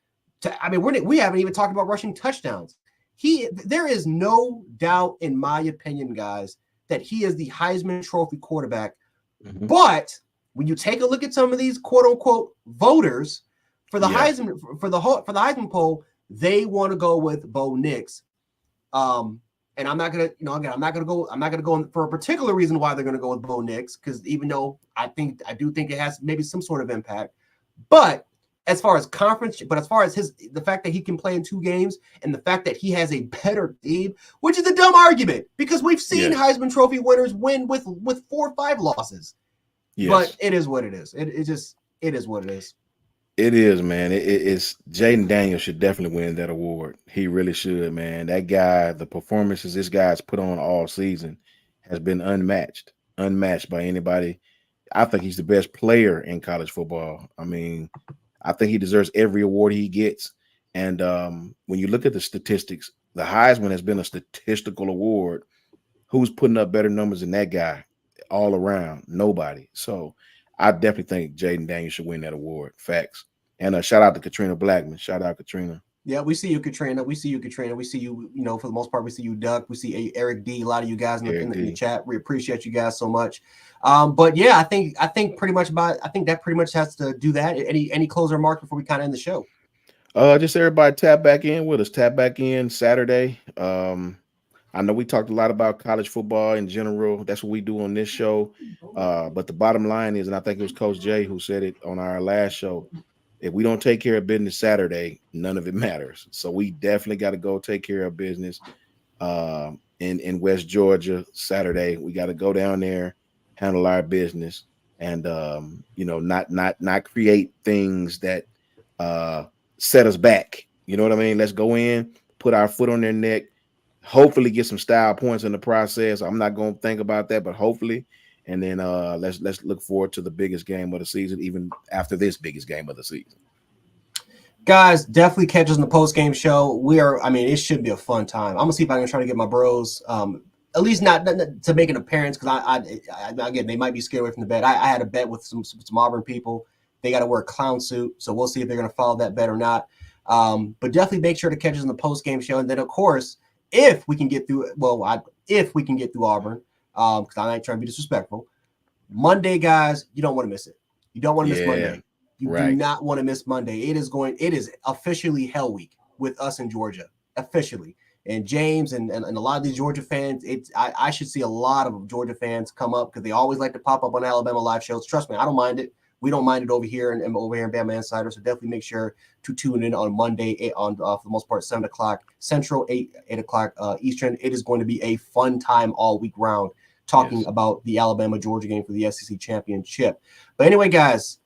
we haven't even talked about rushing touchdowns. There is no doubt, in my opinion, guys, that he is the Heisman Trophy quarterback. Mm-hmm. But when you take a look at some of these quote unquote voters for the Heisman for the Heisman poll, they want to go with Bo Nix. And I'm not gonna go for a particular reason why they're gonna go with Bo Nix, because even though I do think it has maybe some sort of impact, but as far as the fact that he can play in 2 games and the fact that he has a better team, which is a dumb argument because we've seen Heisman Trophy winners win with 4 or 5 losses. Yes. But it is what it is. It is what it is. It is, man. It's Jaden Daniels should definitely win that award. He really should, man. That guy, the performances this guy's put on all season has been unmatched by anybody. I think he's the best player in college football. I mean, I think he deserves every award he gets. And when you look at the statistics, the Heisman has been a statistical award. Who's putting up better numbers than that guy all around? Nobody. So I definitely think Jaden Daniels should win that award. Facts. And shout out to Katrina Blackman. Shout out, Katrina. Yeah, we see you, Katrina. We see you, for the most part, we see you, Duck. We see Eric D. A lot of you guys in the chat. We appreciate you guys so much. But yeah, I think that pretty much has to do that. Any closing remarks before we kind of end the show? Just everybody tap back in with us. Tap back in Saturday. I know we talked a lot about college football in general. That's what we do on this show. But the bottom line is, and I think it was Coach Jay who said it on our last show, if we don't take care of business Saturday, none of it matters. So we definitely got to go take care of business in West Georgia Saturday. We got to go down there, handle our business, and not create things that set us back. You know what I mean? Let's go in, put our foot on their neck, hopefully get some style points in the process. I'm not going to think about that, but hopefully. And then let's look forward to the biggest game of the season, even after this biggest game of the season. Guys, definitely catch us in the post-game show. It should be a fun time. I'm going to see if I can try to get my bros, at least not to make an appearance, because again, they might be scared away from the bet. I had a bet with some Auburn people. They got to wear a clown suit, so we'll see if they're going to follow that bet or not. But definitely make sure to catch us in the post-game show. And then, of course, if we can get through Auburn, because I'm not trying to be disrespectful. Monday, guys, you don't want to miss it. You don't want to miss Monday. You do not want to miss Monday. It is officially Hell Week with us in Georgia, officially. And James and a lot of these Georgia fans, I should see a lot of Georgia fans come up because they always like to pop up on Alabama live shows. Trust me, I don't mind it. We don't mind it over here and over here in Bama Insider. So definitely make sure to tune in on Monday for the most part 7 o'clock Central, 8 o'clock Eastern. It is going to be a fun time all week round talking about the Alabama-Georgia game for the SEC championship. But anyway, guys,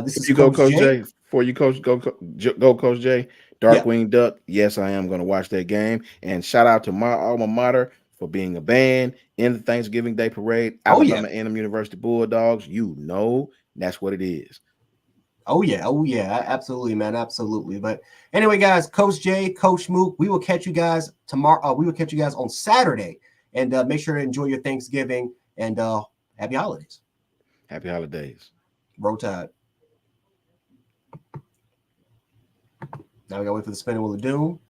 this is Coach Jay. Before you go, Coach Jay. Darkwing Duck. Yes, I am going to watch that game. And shout out to my alma mater for being a band in the Thanksgiving Day Parade. Alabama A&M University Bulldogs. You know, that's what it is. Oh yeah, absolutely, man, absolutely. But anyway, guys, Coach Jay, Coach Mook, we will catch you guys tomorrow. We will catch you guys on Saturday, and make sure to enjoy your Thanksgiving and happy holidays. Happy holidays. Roll Tide. Now we gotta wait for the spinning wheel of doom.